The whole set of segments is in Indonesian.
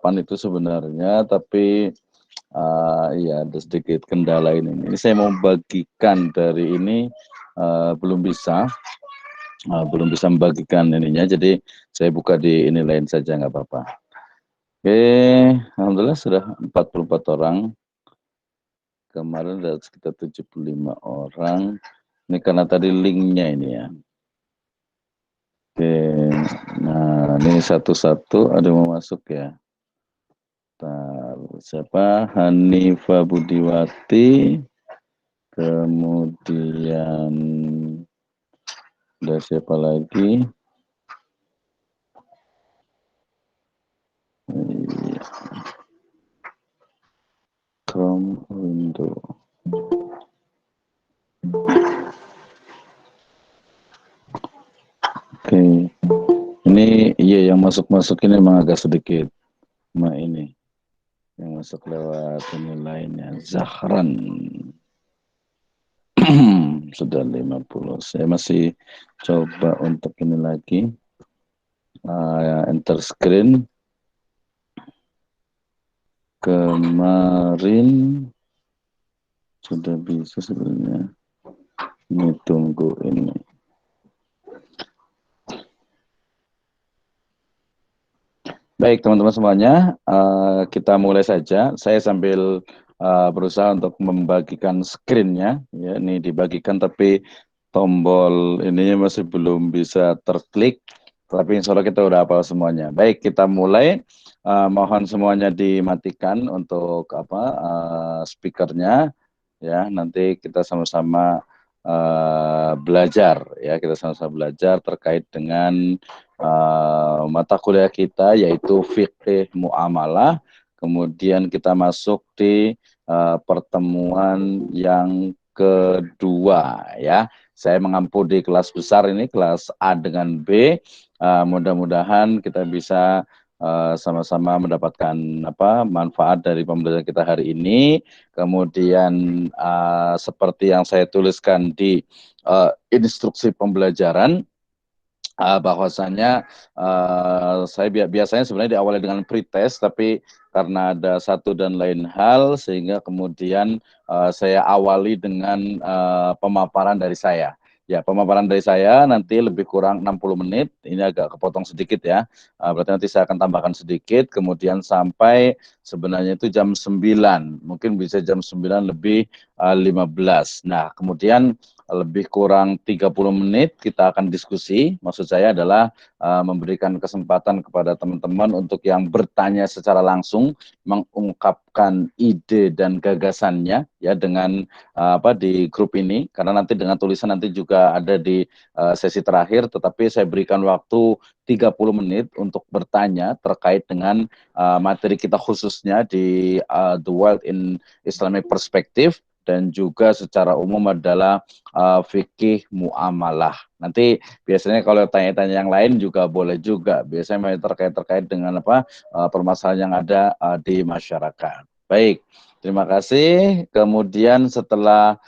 8 itu sebenarnya, tapi iya ada sedikit kendala ini. Ini saya mau bagikan dari ini belum bisa membagikan ininya, jadi saya buka di ini lain saja nggak apa-apa. Oke, alhamdulillah sudah 44 orang. Kemarin ada sekitar 75 orang. Ini karena tadi linknya ini ya. Oke, nah ini satu-satu ada yang mau masuk ya. Siapa? Hanifa Budiwati, kemudian ada siapa lagi? Chrome window. Oke, ini iya yang masuk ini memang agak sedikit. Nah ini yang masuk lewat ini lainnya, Zahran. Sudah 50. Saya masih coba untuk ini lagi. Enter screen. Kemarin sudah bisa sebenarnya. Ini tunggu ini. Baik teman-teman semuanya, kita mulai saja. Saya sambil berusaha untuk membagikan screen-nya, ya ini dibagikan tapi tombol ininya masih belum bisa terklik, tapi insya Allah kita udah hafal semuanya. Baik, kita mulai. Mohon semuanya dimatikan untuk speakernya, ya nanti kita sama-sama belajar, ya kita sama-sama belajar terkait dengan mata kuliah kita yaitu fikih muamalah. Kemudian kita masuk di pertemuan yang kedua ya. Saya mengampu di kelas besar ini, kelas A dengan B. Mudah-mudahan kita bisa sama-sama mendapatkan manfaat dari pembelajaran kita hari ini. Kemudian seperti yang saya tuliskan di instruksi pembelajaran, bahwasannya saya biasanya sebenarnya diawali dengan pretest, tapi karena ada satu dan lain hal sehingga kemudian saya awali dengan pemaparan dari saya. Ya, pemaparan dari saya nanti lebih kurang 60 menit, ini agak kepotong sedikit ya, berarti nanti saya akan tambahkan sedikit, kemudian sampai sebenarnya itu jam 9, mungkin bisa jam 9 lebih 15. Nah, kemudian lebih kurang 30 menit kita akan diskusi. Maksud saya adalah memberikan kesempatan kepada teman-teman untuk yang bertanya secara langsung, mengungkapkan ide dan gagasannya ya dengan di grup ini, karena nanti dengan tulisan nanti juga ada di sesi terakhir, tetapi saya berikan waktu 30 menit untuk bertanya terkait dengan materi kita khususnya di The World in Islamic Perspective, dan juga secara umum adalah fikih muamalah. Nanti biasanya kalau tanya-tanya yang lain juga boleh juga. Biasanya terkait dengan permasalahan yang ada di masyarakat. Baik, terima kasih. Kemudian setelah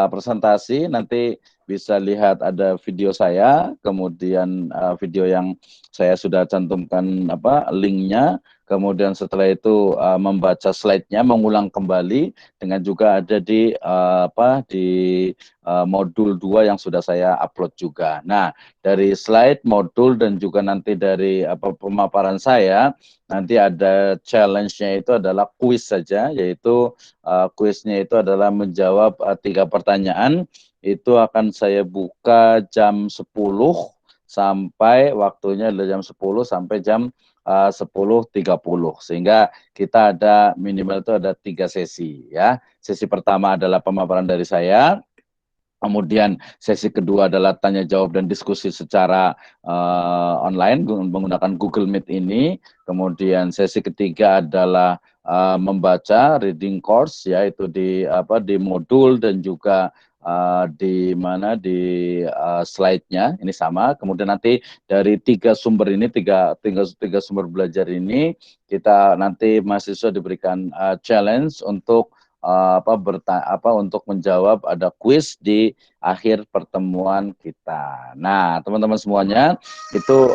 presentasi nanti bisa lihat ada video saya, kemudian video yang saya sudah cantumkan linknya. Kemudian setelah itu membaca slide-nya, mengulang kembali, dengan juga ada di modul 2 yang sudah saya upload juga. Nah, dari slide, modul, dan juga nanti dari pemaparan saya, nanti ada challenge-nya itu adalah kuis saja, yaitu kuisnya itu adalah menjawab 3 pertanyaan. Itu akan saya buka jam 10 sampai waktunya adalah jam 10 sampai jam 10.30, sehingga kita ada minimal itu ada 3 sesi ya. Sesi pertama adalah pemaparan dari saya, kemudian sesi kedua adalah tanya jawab dan diskusi secara online menggunakan Google Meet ini. Kemudian sesi ketiga adalah membaca reading course, yaitu di modul dan juga di slide-nya ini sama. Kemudian nanti dari 3 sumber ini, tiga sumber belajar ini, kita nanti mahasiswa diberikan challenge untuk untuk menjawab, ada kuis di akhir pertemuan kita. Nah, teman-teman semuanya, itu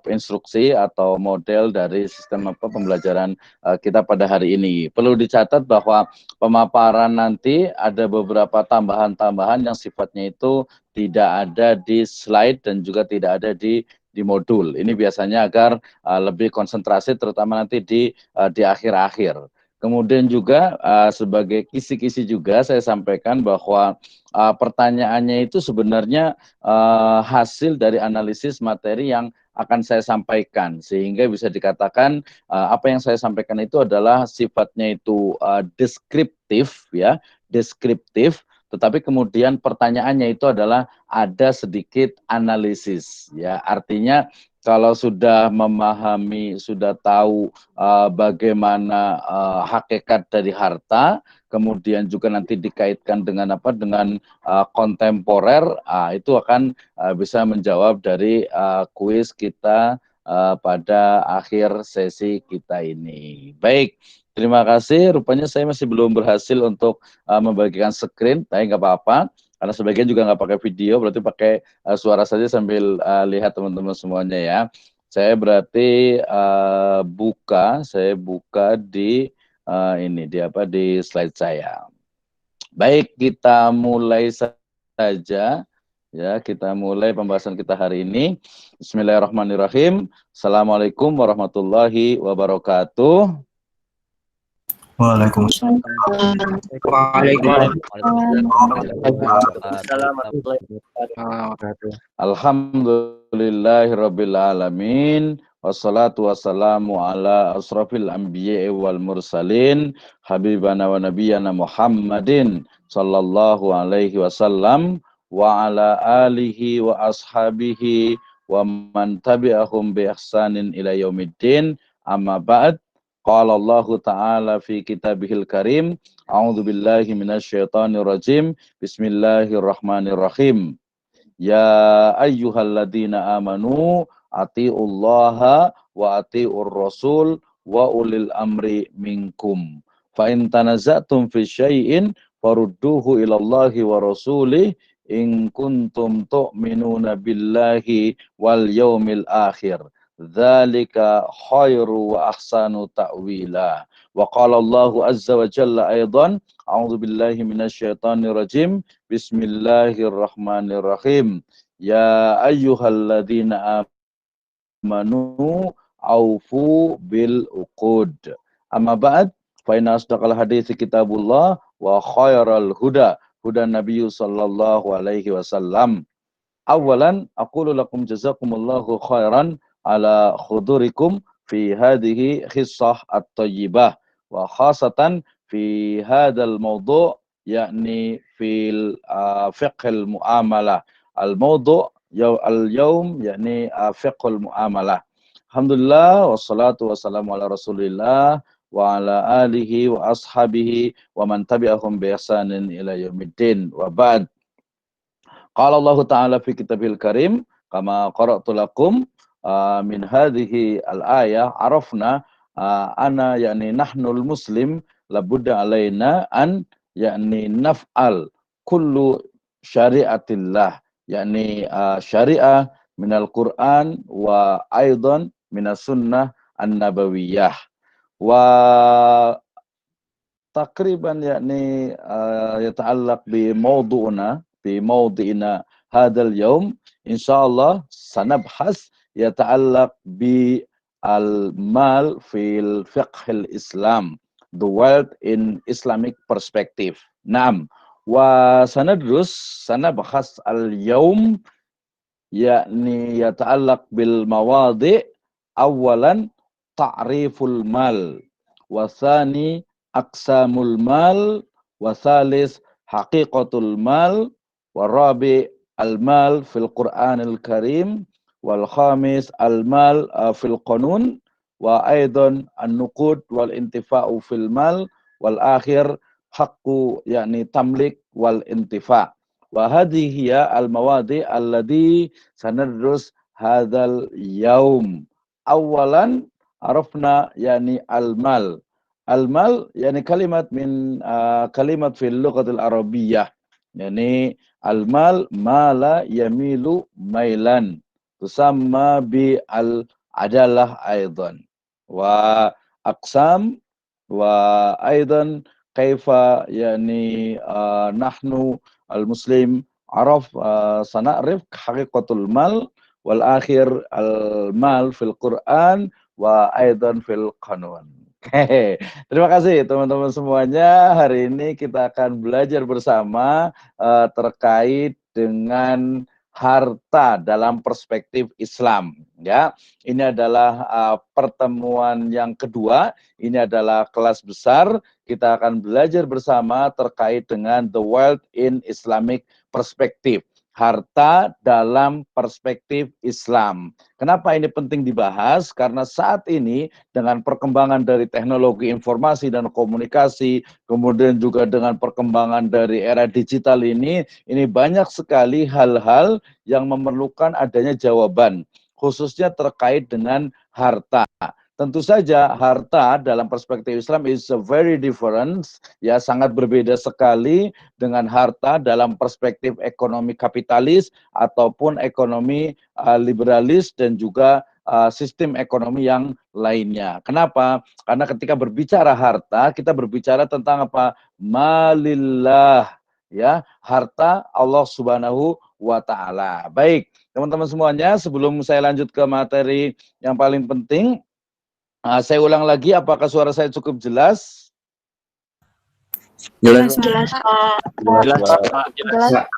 instruksi atau model dari sistem pembelajaran kita pada hari ini. Perlu dicatat bahwa pemaparan nanti ada beberapa tambahan-tambahan yang sifatnya itu tidak ada di slide dan juga tidak ada di modul. Ini biasanya agar lebih konsentrasi, terutama nanti di akhir-akhir. Kemudian juga sebagai kisi-kisi juga saya sampaikan bahwa pertanyaannya itu sebenarnya hasil dari analisis materi yang akan saya sampaikan, sehingga bisa dikatakan apa yang saya sampaikan itu adalah sifatnya itu deskriptif, ya, deskriptif, tetapi kemudian pertanyaannya itu adalah ada sedikit analisis, ya, artinya kalau sudah memahami, sudah tahu bagaimana hakikat dari harta, kemudian juga nanti dikaitkan dengan apa, dengan kontemporer, itu akan bisa menjawab dari kuis kita pada akhir sesi kita ini. Baik, terima kasih. Rupanya saya masih belum berhasil untuk membagikan screen, tapi nggak apa-apa. Karena sebagian juga nggak pakai video, berarti pakai suara saja sambil lihat teman-teman semuanya ya. Saya berarti saya buka di ini di slide saya. Baik, kita mulai saja ya, kita mulai pembahasan kita hari ini. Bismillahirrahmanirrahim. Assalamualaikum warahmatullahi wabarakatuh. Waalaikumsalam. Alhamdulillahirrabbilalamin. Wassalatu wassalamu ala asrafil anbiya'i wal mursalin habibana wa nabiyana Muhammadin sallallahu alaihi wasallam wa ala alihi wa ashabihi wa man tabi'ahum bi ihsanin ila yaumiddin. Amma ba'd. Qala Allah Ta'ala fi kitabihil karim. A'udzu billahi minasyaitonir rajim. Bismillahirrahmanirrahim. Ya ayyuhalladzina amanu atiullaha wa atiur rasul wa ulil amri minkum. Fa in tanaza'tum fi syai'in farudduhu ilallahi wa rasulih in kuntum tu'minuna billahi wal yaumil akhir. Dzalika khairu wa ahsanu ta'wila. Wa qala Allahu azza wa jalla aidan, a'udzu billahi minasyaitonir rajim. Bismillahirrahmanirrahim. Ya ayyuhalladzina amanu aufu bil uqud. Amma ba'd, fa inna asdaqal hadithi kitabullah wa khairal huda Nabi sallallahu alaihi wasallam. Awalan aqulu lakum jazakumullahu khairan ala khudurikum fi hadhihi khissah at-tayyibah wa khasatan fi hadzal mawdu' yakni fil fiqhil muamalah. Al-mawdu' al-yawm yakni fiqhul muamalah. Alhamdulillah wassalatu wassalamu ala Rasulillah wa ala alihi wa ashabihi wa man tabi'ahum bi ihsanin ila yaumiddin. Wa ba'd. Qala Allah Ta'ala fi kitabil karim, kama qara'tu lakum min hadhihi al-ayah arafna ana yakni nahnul muslim labudda alaina an yakni naf'al kullu syari'atillah, yakni syariah minal Qur'an wa aidan minas sunnah an-nabawiyah. Wa takriban yakni yata'allaq bi mawdu'ina hadal yaum, insyaallah sanabhas yata'allaq bi al-mal fil fiqhil Islam, the world in Islamic perspective. Naam, wa sanabhas al-yaum yakni yata'allaq bil mawadi', awalan ta'riful mal, wa thani aqsamul mal, wa thalis haqiqatul mal, wa rabi al mal fil Qur'anil Karim, wal khamis al mal fil qanun, wa aidan an nuqud wal intifa'u fil mal, wal akhir haqqu yakni tamlik wal intifa'. Wa hadhihi hiya al mawadi' alladhi sanadrus hadzal yaum. Awalan arafna yani al mal. Al-mal yani kalimat min kalimat fil lughatil arabiyyah. Yani al-mal mala yamilu mailan. Tusamma bi al-adalah aidan. Wa aqsam wa aidan kaifa yani nahnu al-muslim araf sana'rif haqiqatul mal wal akhir al-mal fil Qur'an wa aidan fil qanun. Oke, terima kasih teman-teman semuanya. Hari ini kita akan belajar bersama terkait dengan harta dalam perspektif Islam. Ya, ini adalah pertemuan yang kedua. Ini adalah kelas besar. Kita akan belajar bersama terkait dengan the wealth in Islamic perspective. Harta dalam perspektif Islam. Kenapa ini penting dibahas? Karena saat ini dengan perkembangan dari teknologi informasi dan komunikasi, kemudian juga dengan perkembangan dari era digital ini banyak sekali hal-hal yang memerlukan adanya jawaban, khususnya terkait dengan harta. Tentu saja harta dalam perspektif Islam is a very different, ya sangat berbeda sekali dengan harta dalam perspektif ekonomi kapitalis ataupun ekonomi liberalis dan juga sistem ekonomi yang lainnya. Kenapa? Karena ketika berbicara harta, kita berbicara tentang apa? Malillah, ya, harta Allah Subhanahu wa taala. Baik, teman-teman semuanya, sebelum saya lanjut ke materi yang paling penting, saya ulang lagi, apakah suara saya cukup jelas? Jelas, Jelas, Pak. Jelas.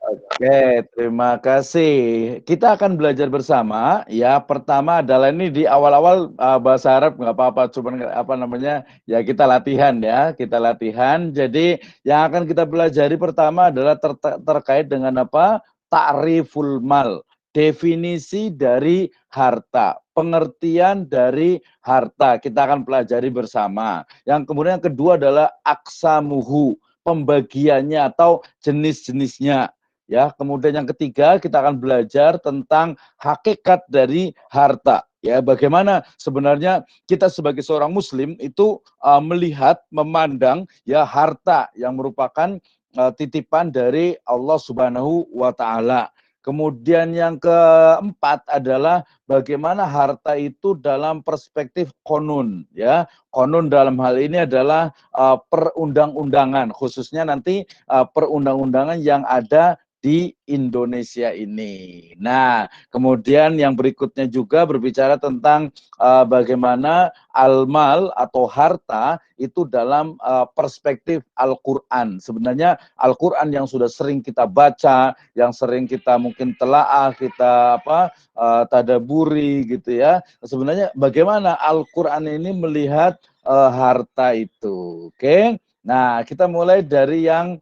Oke, terima kasih. Kita akan belajar bersama. Ya, pertama adalah ini di awal-awal bahasa Arab nggak apa-apa, cuman apa namanya ya kita latihan ya, kita latihan. Jadi yang akan kita pelajari pertama adalah terkait dengan apa? Ta'riful mal, definisi dari harta, pengertian dari harta. Kita akan pelajari bersama. Yang kemudian yang kedua adalah aksamuhu, pembagiannya atau jenis-jenisnya. Ya, kemudian yang ketiga kita akan belajar tentang hakikat dari harta. Ya, bagaimana sebenarnya kita sebagai seorang muslim itu melihat, memandang ya harta yang merupakan titipan dari Allah Subhanahu wa taala. Kemudian yang keempat adalah bagaimana harta itu dalam perspektif konun, ya. Konun dalam hal ini adalah perundang-undangan, khususnya nanti perundang-undangan yang ada di Indonesia ini. Nah, kemudian yang berikutnya juga berbicara tentang bagaimana al-mal atau harta itu dalam perspektif Al-Qur'an. Sebenarnya Al-Qur'an yang sudah sering kita baca, yang sering kita mungkin telaah, kita tadaburi gitu ya. Sebenarnya bagaimana Al-Qur'an ini melihat harta itu. Oke. Nah, kita mulai dari yang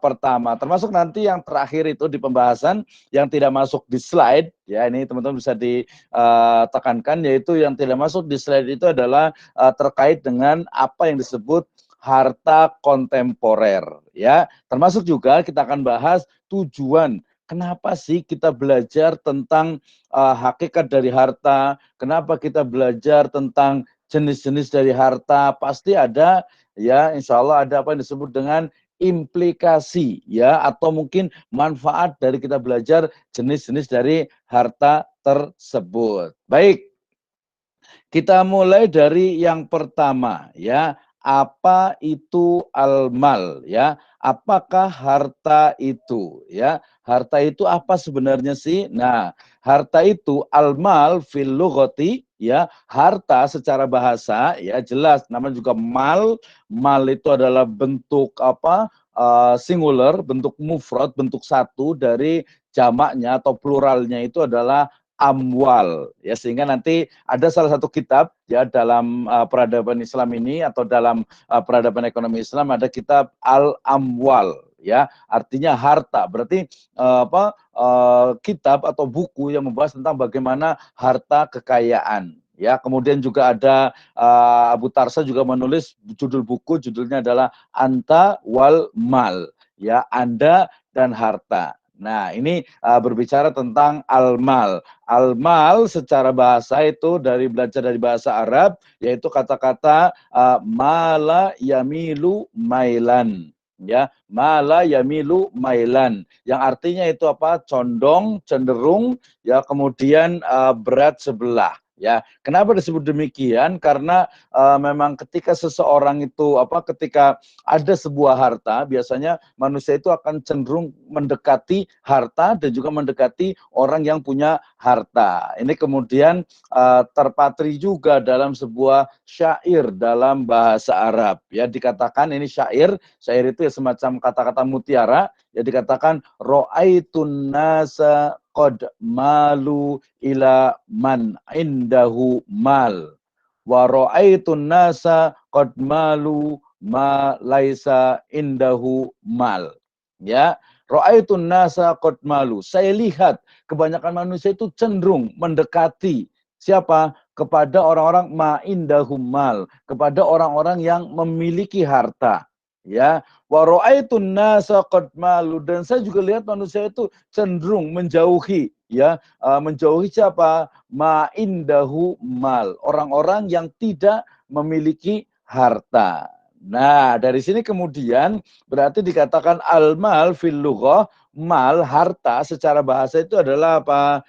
pertama, termasuk nanti yang terakhir itu di pembahasan yang tidak masuk di slide, ya ini teman-teman bisa ditekankan, yaitu yang tidak masuk di slide itu adalah terkait dengan apa yang disebut harta kontemporer, ya. Termasuk juga kita akan bahas tujuan kenapa sih kita belajar tentang hakikat dari harta, kenapa kita belajar tentang jenis-jenis dari harta, pasti ada ya, insya Allah ada apa yang disebut dengan implikasi ya atau mungkin manfaat dari kita belajar jenis-jenis dari harta tersebut. Baik, kita mulai dari yang pertama ya. Apa itu al-mal ya? Apakah harta itu ya? Harta itu apa sebenarnya sih? Nah, harta itu al-mal fil lughati ya, harta secara bahasa ya jelas namanya juga mal. Mal itu adalah bentuk apa? Singular, bentuk mufrad, bentuk satu dari jamaknya atau pluralnya itu adalah amwal ya, sehingga nanti ada salah satu kitab ya dalam peradaban Islam ini atau dalam peradaban ekonomi Islam ada kitab Al-Amwal ya, artinya harta. Berarti kitab atau buku yang membahas tentang bagaimana harta kekayaan. Ya, kemudian juga ada Abu Tarsa juga menulis judul buku, judulnya adalah Anta wal Mal, ya, Anda dan harta. Nah, ini berbicara tentang al-mal. Al-mal secara bahasa itu belajar dari bahasa Arab, yaitu kata-kata mala yamilu mailan. Ya, mala yamilu mailan. Yang artinya itu apa? Condong, cenderung, ya kemudian berat sebelah. Ya, kenapa disebut demikian? Karena memang ketika seseorang itu ketika ada sebuah harta, biasanya manusia itu akan cenderung mendekati harta dan juga mendekati orang yang punya harta. Ini kemudian terpatri juga dalam sebuah syair dalam bahasa Arab. Ya, dikatakan ini syair itu ya semacam kata-kata mutiara, ya dikatakan ra'aitun nasa qad malu ila man indahu mal wa ra'aitun nasa qad malu ma laisa indahu mal. Ya, ra'aitun nasa qad malu. Saya lihat kebanyakan manusia itu cenderung mendekati siapa? Kepada orang-orang ma indahum mal, kepada orang-orang yang memiliki harta. Ya, wa ra'aitun nasa qad malu, dan saya juga lihat manusia itu cenderung menjauhi, ya, menjauhi siapa? Ma indahu mal, orang-orang yang tidak memiliki harta. Nah, dari sini kemudian berarti dikatakan al-mal fil lughah, mal, harta secara bahasa itu adalah apa?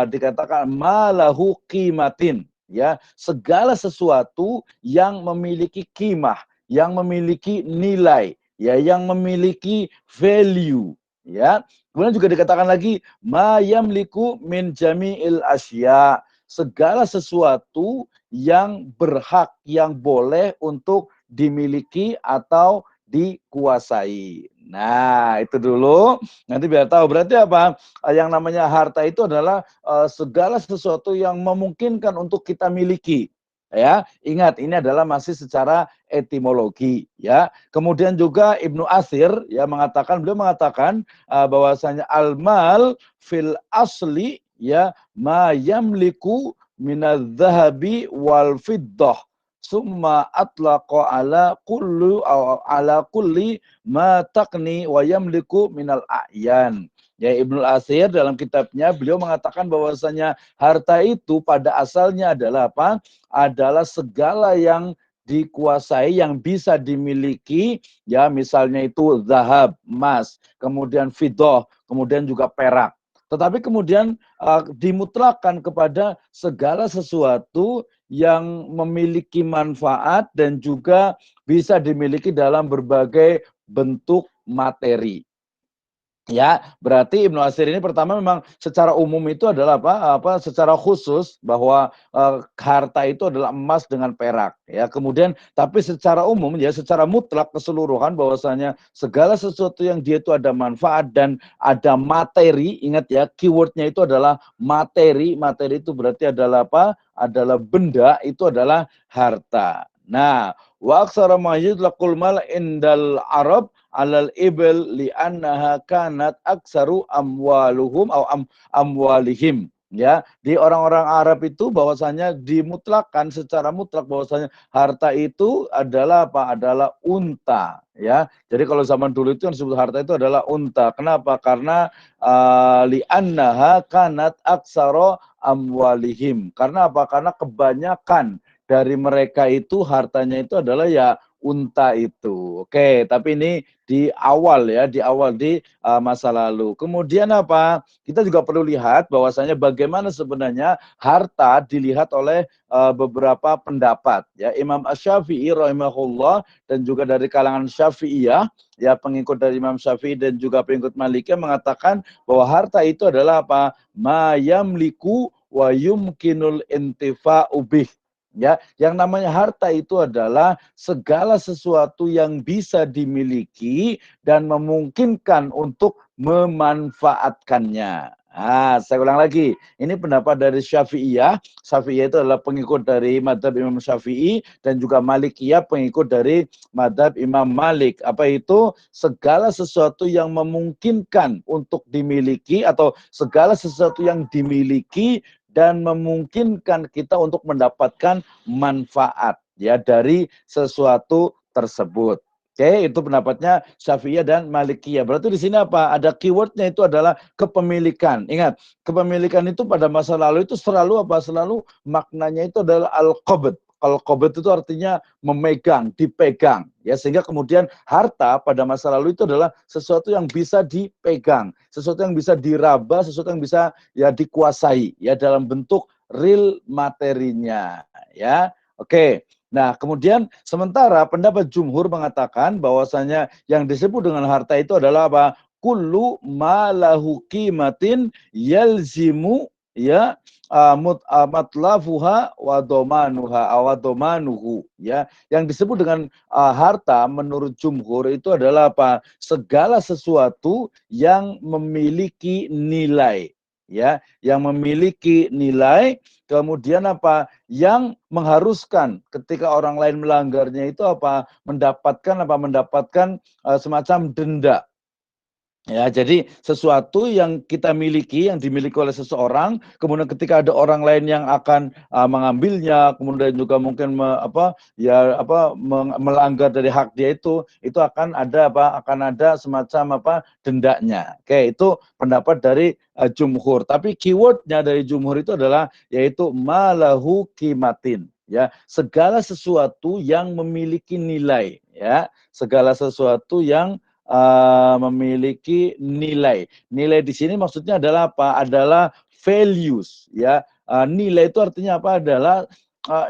Dikatakan malahu qimatin, ya, segala sesuatu yang memiliki qimah, yang memiliki nilai, ya, yang memiliki value, ya. Kemudian juga dikatakan lagi ma yamliku min jami'il asya, segala sesuatu yang berhak, yang boleh untuk dimiliki atau dikuasai. Nah, itu dulu. Nanti biar tahu. Berarti apa? Yang namanya harta itu adalah segala sesuatu yang memungkinkan untuk kita miliki. Ya, ingat ini adalah masih secara etimologi, ya. Kemudian juga Ibnu Athir ya beliau mengatakan bahwasanya al-mal fil asli ya ma yamliku minadz-dzahabi wal fiddah summa atlaqa ala kulli ma taqni wa yamliku minal a'yan. Ya, Ibnu Athir dalam kitabnya beliau mengatakan bahwasanya harta itu pada asalnya adalah apa? Adalah segala yang dikuasai, yang bisa dimiliki, ya, misalnya itu zahab, emas, kemudian fiddah, kemudian juga perak. Tetapi kemudian dimutlakan kepada segala sesuatu yang memiliki manfaat dan juga bisa dimiliki dalam berbagai bentuk materi. Ya, berarti Ibnu Athir ini pertama memang secara umum itu adalah secara khusus bahwa harta itu adalah emas dengan perak, ya. Kemudian tapi secara umum, ya, secara mutlak keseluruhan bahwasanya segala sesuatu yang dia itu ada manfaat dan ada materi. Ingat ya, keywordnya itu adalah materi. Materi itu berarti adalah apa? Adalah benda, itu adalah harta. Nah, wa aksara ma yudlaqul mal indal Arab alal ibel li'annaha kanat aksaru amwaluhum atau amwalihim. Ya, di orang-orang Arab itu bahwasanya dimutlakan secara mutlak bahwasanya harta itu adalah apa? Adalah unta, ya. Jadi kalau zaman dulu itu yang disebut harta itu adalah unta. Kenapa? Karena li'annaha kanat aksara amwalihim. Karena apa? Karena kebanyakan dari mereka itu hartanya itu adalah ya unta itu. Oke, tapi ini di awal, ya, di masa lalu. Kemudian apa? Kita juga perlu lihat bahwasanya bagaimana sebenarnya harta dilihat oleh beberapa pendapat, ya. Imam Asy-Syafi'i rahimahullah dan juga dari kalangan Syafi'iyah, ya, pengikut dari Imam Syafi'i dan juga pengikut Malikiyah mengatakan bahwa harta itu adalah apa? Ma yamliku wa yumkinul intifa'u bih. Ya, yang namanya harta itu adalah segala sesuatu yang bisa dimiliki dan memungkinkan untuk memanfaatkannya. Nah, saya ulang lagi, ini pendapat dari Syafi'iyah. Syafi'iyah itu adalah pengikut dari madhab Imam Syafi'i dan juga Malikiyah pengikut dari madhab Imam Malik. Apa itu? Segala sesuatu yang memungkinkan untuk dimiliki atau segala sesuatu yang dimiliki dan memungkinkan kita untuk mendapatkan manfaat, ya, dari sesuatu tersebut. Oke, itu pendapatnya Syafi'iyah dan Malikiyah. Berarti di sini apa? Ada keywordnya itu adalah kepemilikan. Ingat, kepemilikan itu pada masa lalu itu selalu apa? Selalu maknanya itu adalah al-qabd. Al-qabd itu artinya memegang, dipegang. Ya, sehingga kemudian harta pada masa lalu itu adalah sesuatu yang bisa dipegang, sesuatu yang bisa diraba, sesuatu yang bisa ya dikuasai ya dalam bentuk real materinya. Ya, oke. Nah, kemudian sementara pendapat jumhur mengatakan bahwasanya yang disebut dengan harta itu adalah apa? Kullu ma lahu qimatin yalzimu ya matlafuha wa domanuha wa domanuhu ya. Yang disebut dengan harta menurut jumhur itu adalah apa? Segala sesuatu yang memiliki nilai ya, yang memiliki nilai. Kemudian apa? Yang mengharuskan ketika orang lain melanggarnya itu apa? Mendapatkan semacam denda. Ya, jadi sesuatu yang kita miliki, yang dimiliki oleh seseorang, kemudian ketika ada orang lain yang akan mengambilnya, kemudian juga mungkin melanggar dari hak dia itu akan ada apa? Akan ada semacam apa? Dendanya. Oke, itu pendapat dari jumhur. Tapi keywordnya dari jumhur itu adalah yaitu malahu kimatin. Ya, segala sesuatu yang memiliki nilai. Ya, segala sesuatu yang memiliki nilai. Nilai di sini maksudnya adalah apa? Adalah values ya. Nilai itu artinya apa? Adalah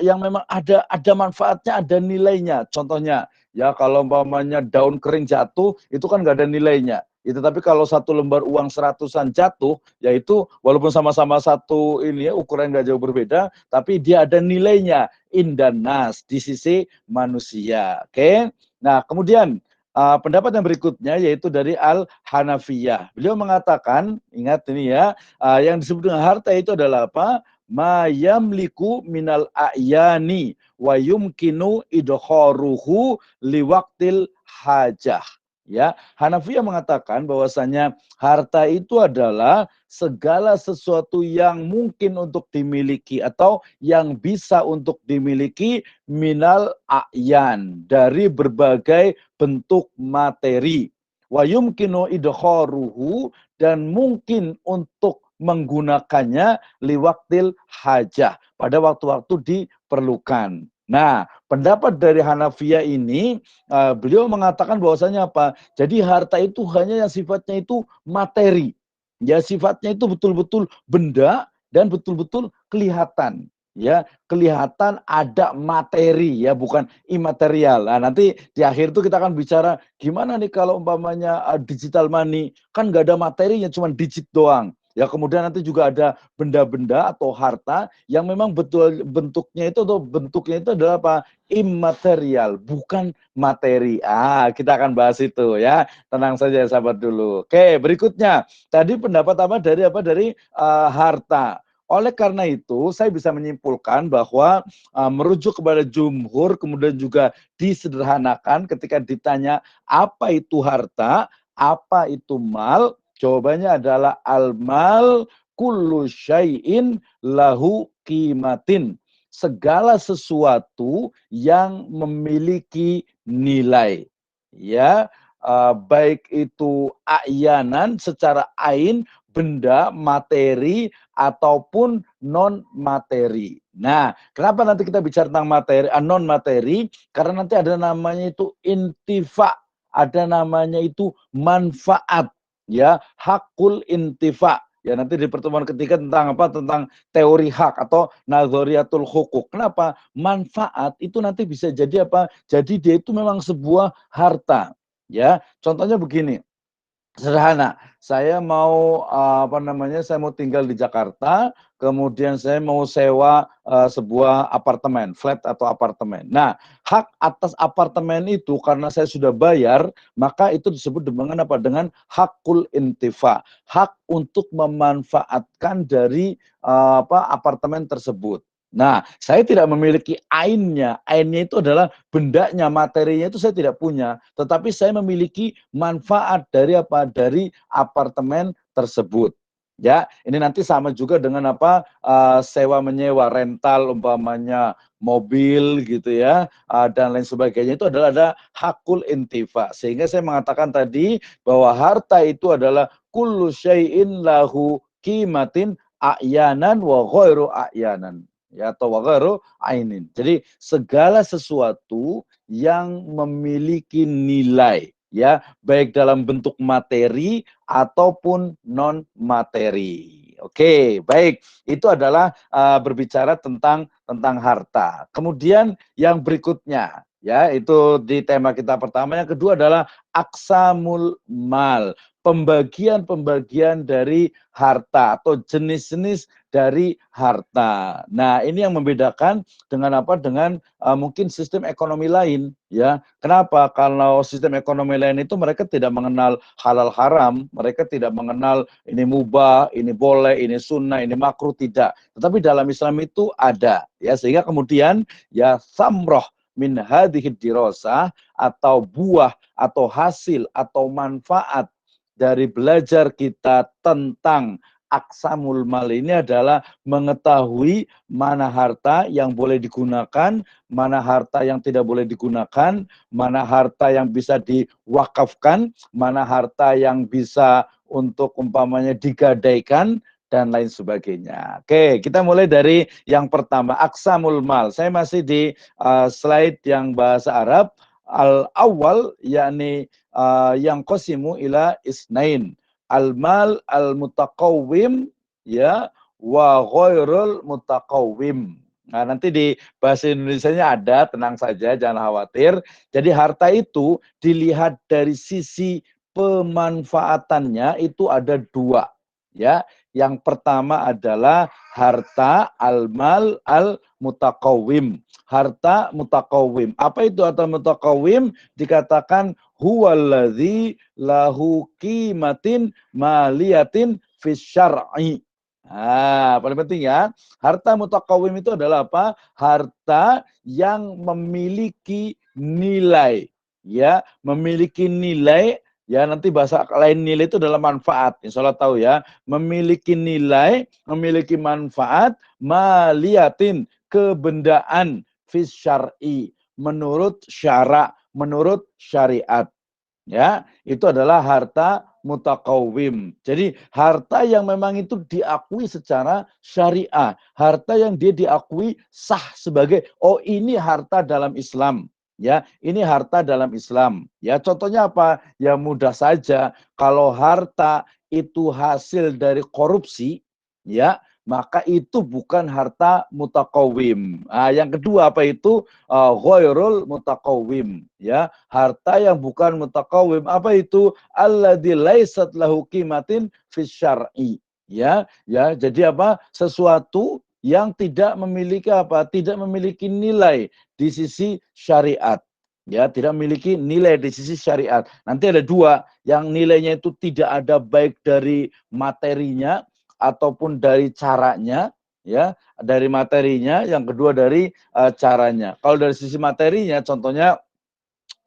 yang memang ada manfaatnya, ada nilainya. Contohnya ya kalau umpamanya daun kering jatuh itu kan nggak ada nilainya. Itu tapi kalau satu lembar uang seratusan jatuh, yaitu walaupun sama-sama satu ini ya ukuran nggak jauh berbeda, tapi dia ada nilainya indanas di sisi manusia. Oke. Nah kemudian pendapat yang berikutnya yaitu dari Al-Hanafiyah. Beliau mengatakan, ingat ini ya, yang disebut dengan harta itu adalah apa? Ma yamliku minal a'yani wa yumkinu idkharuhu liwaktil hajah. Ya, Hanafiyah mengatakan bahwasanya harta itu adalah segala sesuatu yang mungkin untuk dimiliki atau yang bisa untuk dimiliki minal a'yan dari berbagai bentuk materi. Wa yumkinu idkharuhu dan mungkin untuk menggunakannya liwaktil hajah pada waktu-waktu diperlukan. Nah, pendapat dari Hanafiyah ini beliau mengatakan bahwasanya apa? Jadi harta itu hanya yang sifatnya itu materi. Ya sifatnya itu betul-betul benda dan betul-betul kelihatan. Ya, kelihatan ada materi ya, bukan imaterial. Nah, nanti di akhir itu kita akan bicara gimana nih kalau umpamanya digital money, kan nggak ada materinya, cuma digit doang. Ya, kemudian nanti juga ada benda-benda atau harta yang memang betul bentuknya itu atau bentuknya itu adalah apa? Imaterial, bukan materi. Kita akan bahas itu ya. Tenang saja sahabat dulu. Oke, berikutnya. Tadi pendapat apa dari harta. Oleh karena itu, saya bisa menyimpulkan bahwa merujuk kepada jumhur, kemudian juga disederhanakan ketika ditanya apa itu harta, apa itu mal, jawabannya adalah al-mal kullu syai'in lahu qimatin. Segala sesuatu yang memiliki nilai. Ya, baik itu a'yanan secara ain, benda, materi, ataupun non materi. Nah, kenapa nanti kita bicara tentang materi, non materi? Karena nanti ada namanya itu intifa, ada namanya itu manfaat, ya hakul intifa. Ya nanti di pertemuan ketiga tentang apa? Tentang teori hak atau nazariyatul hukuk. Kenapa? Manfaat itu nanti bisa jadi apa? Jadi dia itu memang sebuah harta. Ya, contohnya begini. Sederhana, saya mau saya mau tinggal di Jakarta, kemudian saya mau sewa sebuah apartemen, flat atau apartemen. Nah, hak atas apartemen itu karena saya sudah bayar, maka itu disebut dengan apa? Dengan hakul intifa, hak untuk memanfaatkan dari apartemen tersebut. Nah, saya tidak memiliki ainnya. Ainnya itu adalah bendanya, materinya itu saya tidak punya. Tetapi saya memiliki manfaat dari apa? Dari apartemen tersebut. Ya, ini nanti sama juga dengan apa, sewa menyewa, rental umpamanya mobil gitu ya, dan lain sebagainya, itu adalah ada hakul intifa. Sehingga saya mengatakan tadi bahwa harta itu adalah kullu syai'in lahu qimatin a'yanan wa ghairu a'yanan, ya, atau wa ghairu ainin. Jadi segala sesuatu yang memiliki nilai, ya, baik dalam bentuk materi ataupun non materi. Oke, baik. Itu adalah berbicara tentang harta. Kemudian yang berikutnya, ya, itu di tema kita pertama. Yang kedua adalah aksamul mal, pembagian-pembagian dari harta atau jenis-jenis dari harta. Nah, ini yang membedakan dengan apa? Dengan mungkin sistem ekonomi lain, ya. Kenapa? Kalau sistem ekonomi lain itu mereka tidak mengenal halal haram, mereka tidak mengenal ini mubah, ini boleh, ini sunnah, ini makruh, tidak. Tetapi dalam Islam itu ada, ya, sehingga kemudian ya samroh min hadhihi dirasah, atau buah atau hasil atau manfaat dari belajar kita tentang aksamul mal ini adalah mengetahui mana harta yang boleh digunakan, mana harta yang tidak boleh digunakan, mana harta yang bisa diwakafkan, mana harta yang bisa untuk umpamanya digadaikan, dan lain sebagainya. Oke, kita mulai dari yang pertama, aksamul mal. Saya masih di slide yang bahasa Arab. Al-awwal, yakni yang qasimu ila isnain. Al-mal al-mutaqawwim, ya, wa ghairul mutaqawwim. Nah, nanti di bahasa Indonesianya ada, tenang saja, jangan khawatir. Jadi harta itu dilihat dari sisi pemanfaatannya itu ada dua, ya. Yang pertama adalah harta al-mal al-mutaqawwim. Harta mutakawim. Apa itu harta mutakawim? Dikatakan huwallazi lahu qimatin maliyatin fis syar'i. Nah, paling penting ya, harta mutakawim itu adalah apa? Harta yang memiliki nilai, ya, memiliki nilai, ya, nanti bahasa lain nilai itu adalah manfaat. Insya Allah tahu ya, memiliki nilai, memiliki manfaat, maliyatin, kebendaan, fis syar'i, menurut syara, menurut syariat. Ya, itu adalah harta mutakawim. Jadi harta yang memang itu diakui secara syariah, harta yang dia diakui sah sebagai, oh, ini harta dalam Islam. Ya, ini harta dalam Islam. Ya, contohnya apa? Ya mudah saja, kalau harta itu hasil dari korupsi, ya, maka itu bukan harta mutakawim. Nah, yang kedua apa itu? Ghairul mutakawim, ya, harta yang bukan mutakawim. Apa itu? Alladzi laisat lahu qimatin fis syar'i, ya, ya, jadi apa? Sesuatu yang tidak memiliki apa? Tidak memiliki nilai di sisi syariat. Ya, tidak memiliki nilai di sisi syariat. Nanti ada dua, yang nilainya itu tidak ada baik dari materinya ataupun dari caranya, ya, dari materinya, yang kedua dari caranya. Kalau dari sisi materinya, contohnya,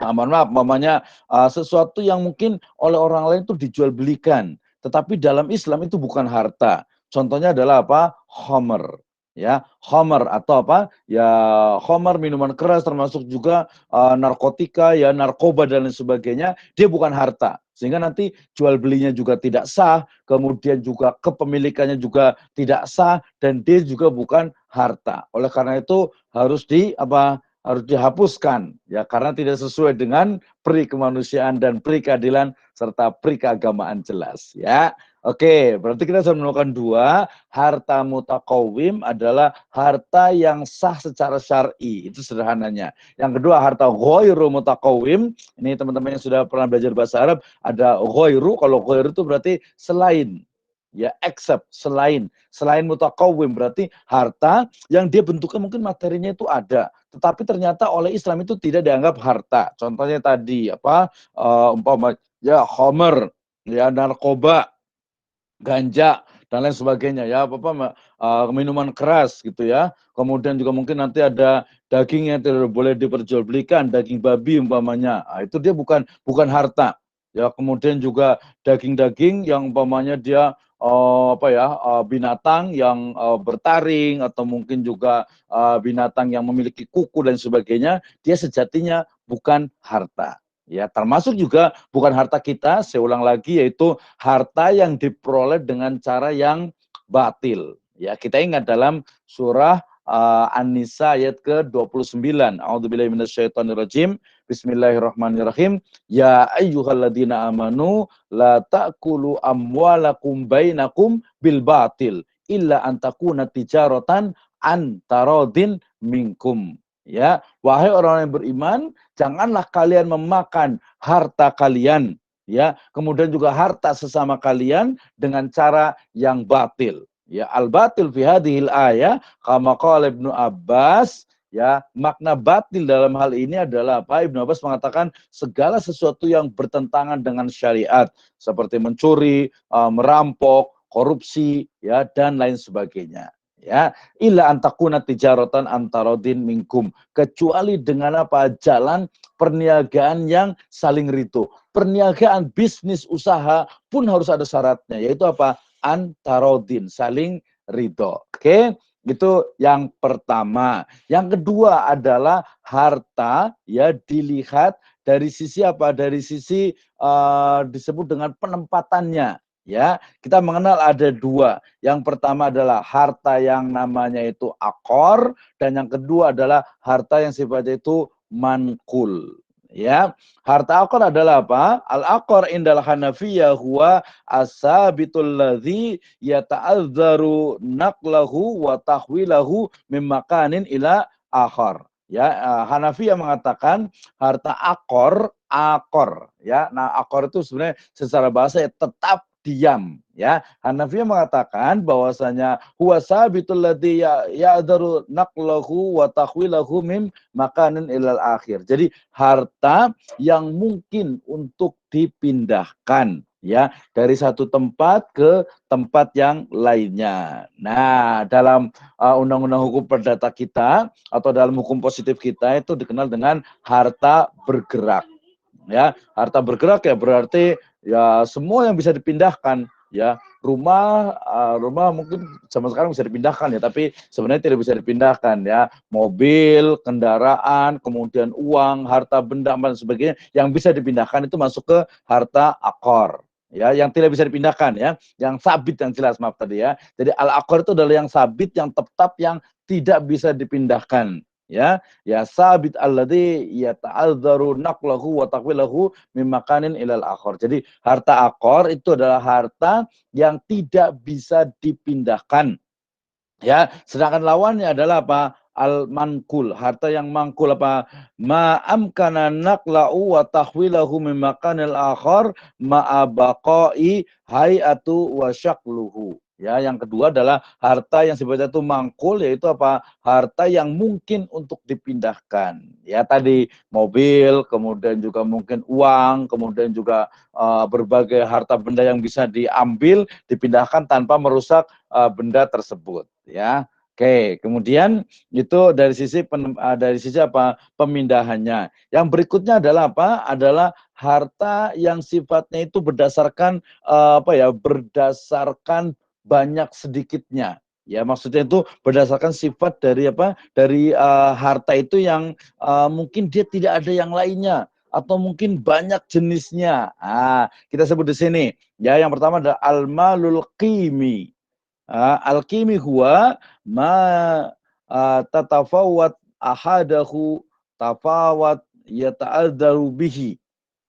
mohon maaf, mamanya sesuatu yang mungkin oleh orang lain itu dijual belikan, tetapi dalam Islam itu bukan harta. Contohnya adalah apa? Homer, ya, homer atau apa? Ya, homer, minuman keras, termasuk juga narkotika, ya, narkoba dan lain sebagainya. Dia bukan harta, sehingga nanti jual belinya juga tidak sah, kemudian juga kepemilikannya juga tidak sah, dan dia juga bukan harta. Oleh karena itu harus harus dihapuskan, ya, karena tidak sesuai dengan pri kemanusiaan dan pri keadilan serta pri keagamaan jelas, ya. Oke, berarti kita sudah menemukan dua. Harta mutakawim adalah harta yang sah secara syar'i, itu sederhananya. Yang kedua, harta ghairu mutakawim. Ini teman-teman yang sudah pernah belajar bahasa Arab, ada ghairu. Kalau ghairu itu berarti selain, ya, except, selain mutakawim, berarti harta yang dia bentuknya mungkin materinya itu ada, tetapi ternyata oleh Islam itu tidak dianggap harta. Contohnya tadi apa, umpama ya homer, ya, narkoba, ganja, dan lain sebagainya, ya, minuman keras gitu ya. Kemudian juga mungkin nanti ada daging yang tidak boleh diperjualbelikan, daging babi umpamanya. Nah, itu dia bukan harta. Ya, kemudian juga daging-daging yang umpamanya dia binatang yang bertaring atau mungkin juga binatang yang memiliki kuku dan sebagainya, dia sejatinya bukan harta. Ya, termasuk juga bukan harta kita, saya ulang lagi, yaitu harta yang diperoleh dengan cara yang batil. Ya, kita ingat dalam surah An-Nisa ayat ke-29. A'udzubillahi minasyaitonirrajim. Bismillahirrahmanirrahim. Ya ayyuhalladzina amanu la ta'kulu amwalakum bainakum bil batil illa an takuna tijaratan an taradin minkum. Ya, wahai orang yang beriman, janganlah kalian memakan harta kalian, ya, kemudian juga harta sesama kalian dengan cara yang batil. Ya, al-batil fi hadhil ayah kama qala Ibnu Abbas, ya, makna batil dalam hal ini adalah apa? Ibnu Abbas mengatakan segala sesuatu yang bertentangan dengan syariat seperti mencuri, merampok, korupsi, ya, dan lain sebagainya. Ya, illa antakuna tijaratan antarodin minkum, kecuali dengan apa? Jalan perniagaan yang saling ritu. Perniagaan bisnis usaha pun harus ada syaratnya, yaitu apa? Antarodin, saling ridho. Oke, itu yang pertama. Yang kedua adalah harta, ya, dilihat dari sisi apa? Dari sisi disebut dengan penempatannya. Ya, kita mengenal ada dua. Yang pertama adalah harta yang namanya itu akor, dan yang kedua adalah harta yang sifatnya itu mankul. Ya, harta akor adalah apa? Al akor indal Hanafiyah huwa asabitul ladzi yata'azzaru naqlahu wa tahwilahu mim makanin ila akhar. Ya, Hanafiyah mengatakan harta akor, ya. Nah, akor itu sebenarnya secara bahasa ya tetap diam, ya. Hanafiyah mengatakan bahwasanya huwa sabitul ladzi ya'dharu naqlahu wa tahwilahu mim makanin ilal akhir. Jadi harta yang mungkin untuk dipindahkan, ya, dari satu tempat ke tempat yang lainnya. Nah, dalam undang-undang hukum perdata kita atau dalam hukum positif kita itu dikenal dengan harta bergerak. Ya, harta bergerak ya berarti ya semua yang bisa dipindahkan, ya. Rumah mungkin zaman sekarang bisa dipindahkan, ya, tapi sebenarnya tidak bisa dipindahkan, ya. Mobil, kendaraan, kemudian uang, harta benda dan sebagainya yang bisa dipindahkan itu masuk ke harta akor. Ya, yang tidak bisa dipindahkan, ya, yang sabit, yang jelas, maaf tadi, ya. Jadi al akor itu adalah yang sabit, yang tetap, yang tidak bisa dipindahkan. Ya, ya sabit alladzi yata'azzaru naqlahu wa taqwilahu mim makanin ilal akhar. Jadi harta akor itu adalah harta yang tidak bisa dipindahkan. Ya, sedangkan lawannya adalah apa? Al-mankul, harta yang mangkul apa? Ma'amkana naqla'u wa tahwilahu mim makanil akhar ma'abaqai hay'atu wa syakluhu. Ya, yang kedua adalah harta yang sifatnya itu mangkul, yaitu apa? Harta yang mungkin untuk dipindahkan. Ya, tadi mobil, kemudian juga mungkin uang, kemudian juga berbagai harta benda yang bisa diambil, dipindahkan tanpa merusak benda tersebut, ya. Oke, kemudian itu dari sisi apa? Pemindahannya. Yang berikutnya adalah apa? Adalah harta yang sifatnya itu berdasarkan berdasarkan banyak sedikitnya. Ya, maksudnya itu berdasarkan sifat dari apa? Dari harta itu yang mungkin dia tidak ada yang lainnya atau mungkin banyak jenisnya. Kita sebut di sini. Ya, yang pertama adalah al-malul qimi. Al-qimi huwa ma tatafawat ahadahu tafawat yata'adzaru bihi.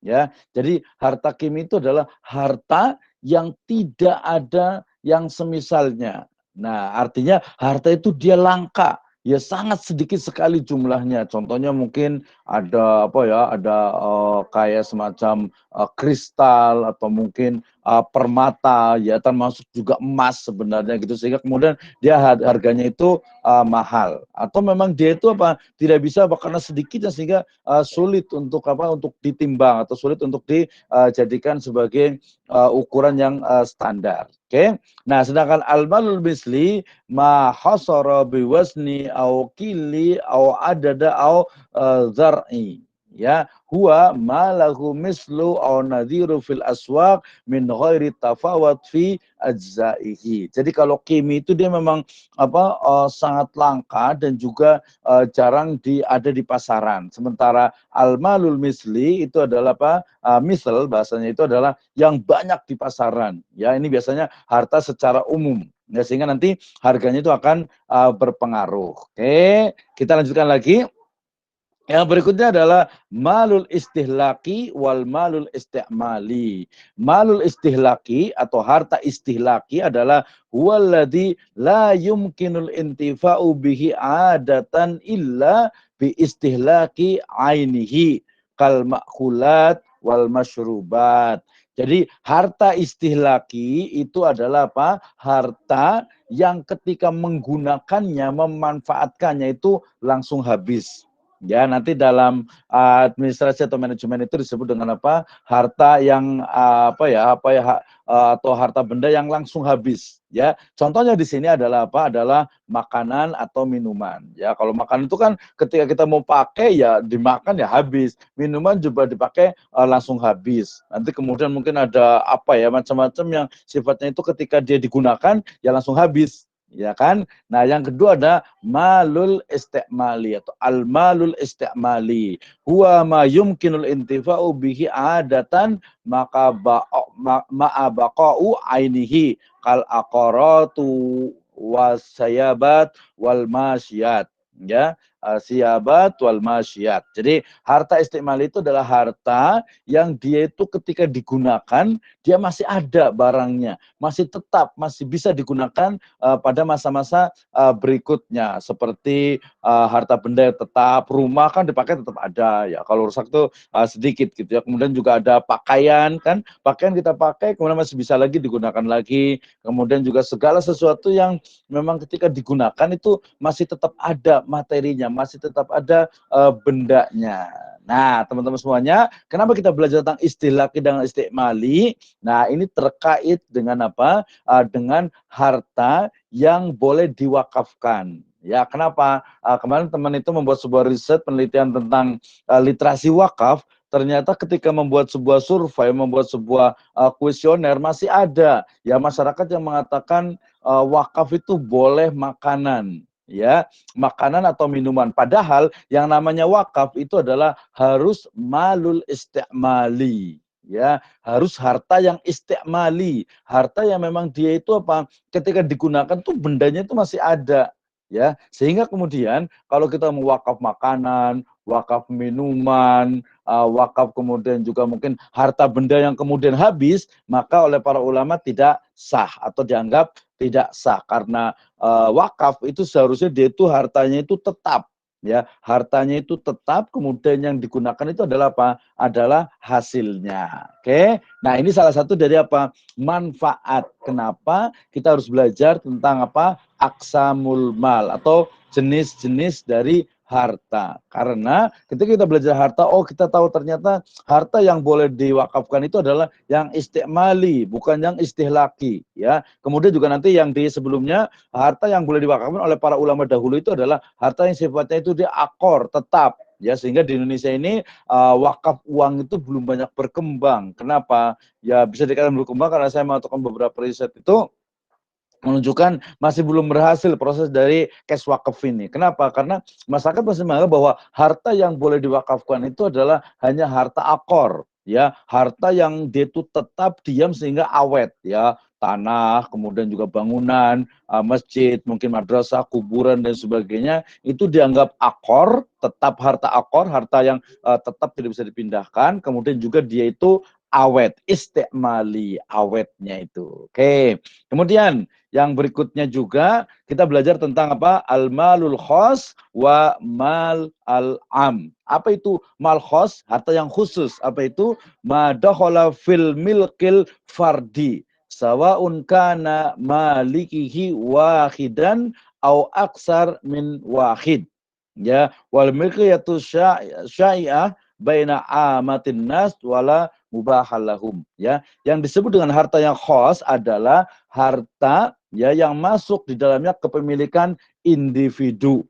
Ya, jadi harta kimi itu adalah harta yang tidak ada yang semisalnya. Nah, artinya harta itu dia langka, ya sangat sedikit sekali jumlahnya. Contohnya mungkin ada kayak semacam kristal atau mungkin permata, ya, termasuk juga emas sebenarnya gitu, sehingga kemudian dia harganya itu mahal, atau memang dia itu tidak bisa karena sedikitnya sehingga sulit untuk untuk ditimbang atau sulit untuk dijadikan sebagai ukuran yang standar. Oke. Nah, sedangkan al-malul misli ma hasara biwasni au kili au adada au zar'i. Ya, huwa ma lahu mislu aw nadhiru fil aswaq min ghairi tafawut fi ajzaihi. Jadi kalau kimi itu dia memang sangat langka dan juga jarang ada di pasaran. Sementara al malul misli itu adalah misal bahasanya itu adalah yang banyak di pasaran. Ya, ini biasanya harta secara umum. Ya, sehingga nanti harganya itu akan berpengaruh. Oke, kita lanjutkan lagi. Yang berikutnya adalah malul istihlaki wal malul istimali. Malul istihlaki atau harta istihlaki adalah huwaladzi la yumkinul intifa'u bihi adatan illa bi istihlaki ainihi kal makhulat wal masyrubat. Jadi harta istihlaki itu adalah apa? Harta yang ketika menggunakannya, memanfaatkannya itu langsung habis. Ya, nanti dalam administrasi atau manajemen itu disebut dengan apa? Harta yang atau harta benda yang langsung habis. Ya, contohnya di sini adalah apa? Adalah makanan atau minuman. Ya, kalau makanan itu kan ketika kita mau pakai ya dimakan ya habis. Minuman juga dipakai langsung habis. Nanti kemudian mungkin ada macam-macam yang sifatnya itu ketika dia digunakan ya langsung habis. Ya kan? Nah, yang kedua ada malul istimali atau al malul istimali. Huwa ma yumkinul intifa'u bihi adatan maka ma'abaqa'u ainihi kal aqaratu wasayabat wal masyiyat. Ya, siyabat wal masyiyat. Jadi harta istimali itu adalah harta yang dia itu ketika digunakan dia masih ada barangnya, masih tetap masih bisa digunakan pada masa-masa berikutnya seperti harta benda yang tetap, rumah kan dipakai tetap ada ya. Kalau rusak tuh sedikit gitu ya. Kemudian juga ada pakaian kan, pakaian kita pakai kemudian masih bisa lagi digunakan lagi. Kemudian juga segala sesuatu yang memang ketika digunakan itu masih tetap ada materinya, masih tetap ada bendanya. Nah, teman-teman semuanya, kenapa kita belajar tentang istilah dan istimali? Nah, ini terkait dengan apa? Dengan harta yang boleh diwakafkan. Ya, kenapa? Kemarin teman itu membuat sebuah riset penelitian tentang literasi wakaf. Ternyata ketika membuat sebuah survei, membuat sebuah kuesioner masih ada ya masyarakat yang mengatakan wakaf itu boleh makanan, ya makanan atau minuman. Padahal yang namanya wakaf itu adalah harus malul istimali. Ya, harus harta yang istimali, harta yang memang dia itu apa? Ketika digunakan tuh bendanya itu masih ada, ya. Sehingga kemudian kalau kita mewakaf makanan, wakaf minuman, wakaf kemudian juga mungkin harta benda yang kemudian habis, maka oleh para ulama tidak sah atau dianggap tidak sah karena wakaf itu seharusnya dia itu hartanya itu tetap, ya hartanya itu tetap, kemudian yang digunakan itu adalah apa? Adalah hasilnya. Oke, nah ini salah satu dari apa? Manfaat. Kenapa kita harus belajar tentang apa? Aksamul mal atau jenis-jenis dari harta. Karena ketika kita belajar harta, oh kita tahu ternyata harta yang boleh diwakafkan itu adalah yang istimali, bukan yang istihlaki, ya. Kemudian juga nanti yang di sebelumnya, harta yang boleh diwakafkan oleh para ulama dahulu itu adalah harta yang sifatnya itu dia akor, tetap. Ya, sehingga di Indonesia ini wakaf uang itu belum banyak berkembang. Kenapa? Ya bisa dikatakan berkembang karena saya melakukan beberapa riset itu menunjukkan masih belum berhasil proses dari cash wakaf ini. Kenapa? Karena masyarakat masih menganggap bahwa harta yang boleh diwakafkan itu adalah hanya harta akor, ya, harta yang dia itu tetap diam sehingga awet, ya, tanah, kemudian juga bangunan, masjid, mungkin madrasah, kuburan dan sebagainya itu dianggap akor, tetap harta akor, harta yang tetap tidak bisa dipindahkan, kemudian juga dia itu awet, istimali, awetnya itu. Oke. Kemudian yang berikutnya juga kita belajar tentang apa? Al-malul khos wa mal al-am. Apa itu mal khos? Harta yang khusus. Apa itu? Ma dakhala fil milkil fardi. Sawaun kana malikihi wahidan au aksar min wahid. Ya, wal milkiyatu syai'ah baina amatin nas wala mubahalahum. Ya, yang disebut dengan harta yang khos adalah harta ya yang masuk di dalamnya kepemilikan individu.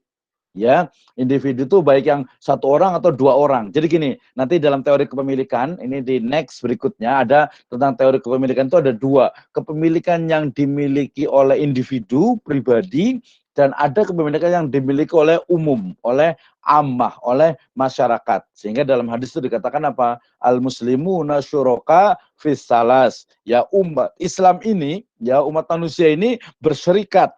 Ya, individu itu baik yang satu orang atau dua orang. Jadi gini, nanti dalam teori kepemilikan, ini di next berikutnya ada tentang teori kepemilikan itu ada dua. Kepemilikan yang dimiliki oleh individu, pribadi, dan ada kepemilikan yang dimiliki oleh umum, oleh ammah, oleh masyarakat. Sehingga dalam hadis itu dikatakan apa? Al-muslimuna syuraka fis salas. Ya, umat Islam ini, ya umat manusia ini berserikat.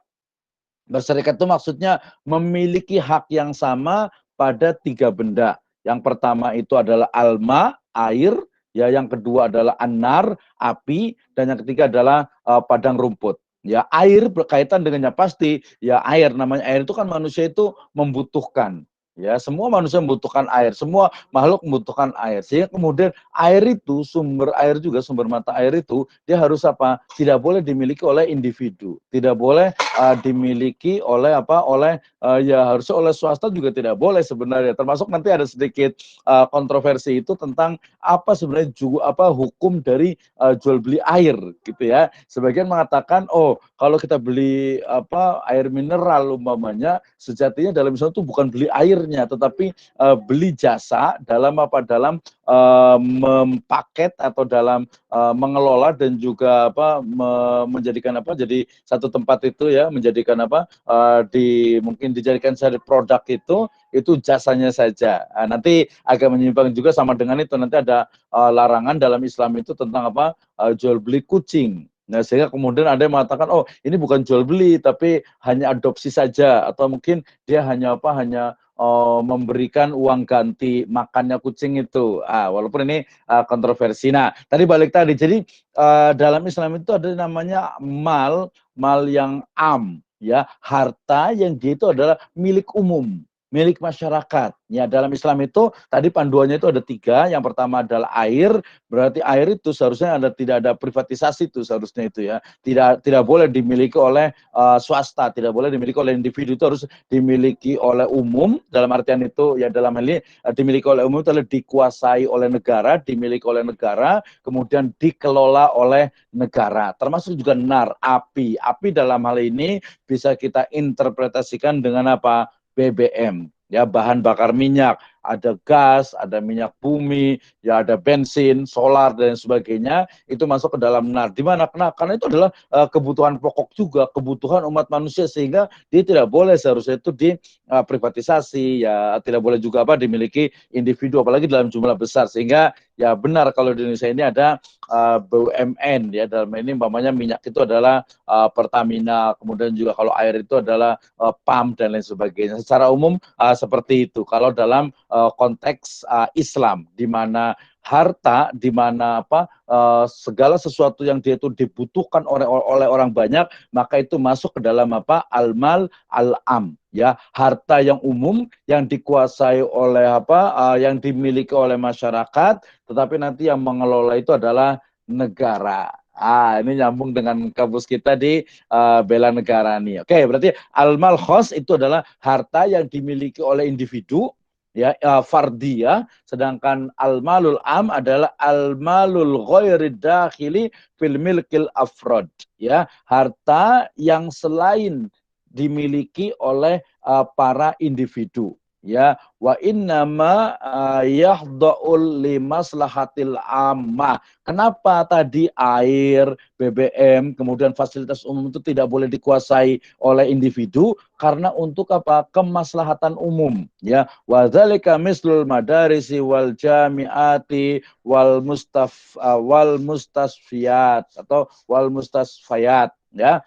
Berserikat itu maksudnya memiliki hak yang sama pada tiga benda. Yang pertama itu adalah alma, air, ya yang kedua adalah anar, api, dan yang ketiga adalah padang rumput. Ya, air berkaitan dengannya pasti, ya air, namanya air itu kan manusia itu membutuhkan. Ya, semua manusia membutuhkan air, semua makhluk membutuhkan air. Sehingga kemudian air itu, sumber air juga, sumber mata air itu, dia harus apa? Tidak boleh dimiliki oleh individu, tidak boleh dimiliki oleh apa? Oleh ya harusnya oleh swasta juga tidak boleh sebenarnya. Termasuk nanti ada sedikit kontroversi itu tentang apa sebenarnya juga apa hukum dari jual beli air gitu ya. Sebagian mengatakan oh kalau kita beli apa air mineral umpamanya sejatinya dalam Islam itu bukan beli airnya tetapi beli jasa dalam apa dalam mempaket atau dalam mengelola dan juga apa menjadikan apa jadi satu tempat itu ya menjadikan apa mungkin dijadikan satu produk itu jasanya saja. Nanti agak menyimpang juga sama dengan itu nanti ada larangan dalam Islam itu tentang apa jual beli kucing. Nah, sehingga kemudian ada yang mengatakan, oh ini bukan jual beli, tapi hanya adopsi saja, atau mungkin dia hanya apa, hanya memberikan uang ganti makannya kucing itu. Walaupun ini kontroversi. Nah, tadi balik tadi, jadi dalam Islam itu ada namanya mal yang ya harta yang dia itu adalah milik umum, milik masyarakat. Ya, dalam Islam itu tadi panduannya itu ada tiga. Yang pertama adalah air, berarti air itu seharusnya tidak ada privatisasi itu seharusnya itu ya. Tidak boleh dimiliki oleh swasta, tidak boleh dimiliki oleh individu, itu harus dimiliki oleh umum. Dalam artian itu ya dalam hal ini dimiliki oleh umum itu adalah dikuasai oleh negara, dimiliki oleh negara, kemudian dikelola oleh negara. Termasuk juga nar, api. Api dalam hal ini bisa kita interpretasikan dengan apa? BBM, ya bahan bakar minyak, ada gas, ada minyak bumi, ya ada bensin, solar dan sebagainya, itu masuk ke dalam nar. Di mana? Karena itu adalah kebutuhan pokok juga, kebutuhan umat manusia sehingga dia tidak boleh seharusnya itu diprivatisasi, ya tidak boleh juga apa dimiliki individu apalagi dalam jumlah besar sehingga ya benar kalau di Indonesia ini ada BUMN ya dalam ini umpamanya minyak itu adalah Pertamina, kemudian juga kalau air itu adalah PAM dan lain sebagainya. Secara umum seperti itu. Kalau dalam konteks Islam di mana harta di mana apa segala sesuatu yang dia itu dibutuhkan oleh orang banyak maka itu masuk ke dalam apa al-mal al-am ya harta yang umum yang dikuasai oleh apa yang dimiliki oleh masyarakat tetapi nanti yang mengelola itu adalah negara. Ini nyambung dengan kampus kita di bela negara nih. Oke, berarti al-mal khos itu adalah harta yang dimiliki oleh individu ya fardiyah, sedangkan al-malul am adalah al-malul ghairi dakhili fil milkil afrod ya, harta yang selain dimiliki oleh para individu ya wa innama yahda'ul limaslahatil ammah. Kenapa tadi air, BBM, kemudian fasilitas umum itu tidak boleh dikuasai oleh individu karena untuk apa? Kemaslahatan umum ya. Wa dzalika mislul madarisi wal jamiati wal mustasfiyat atau wal mustasfayat ya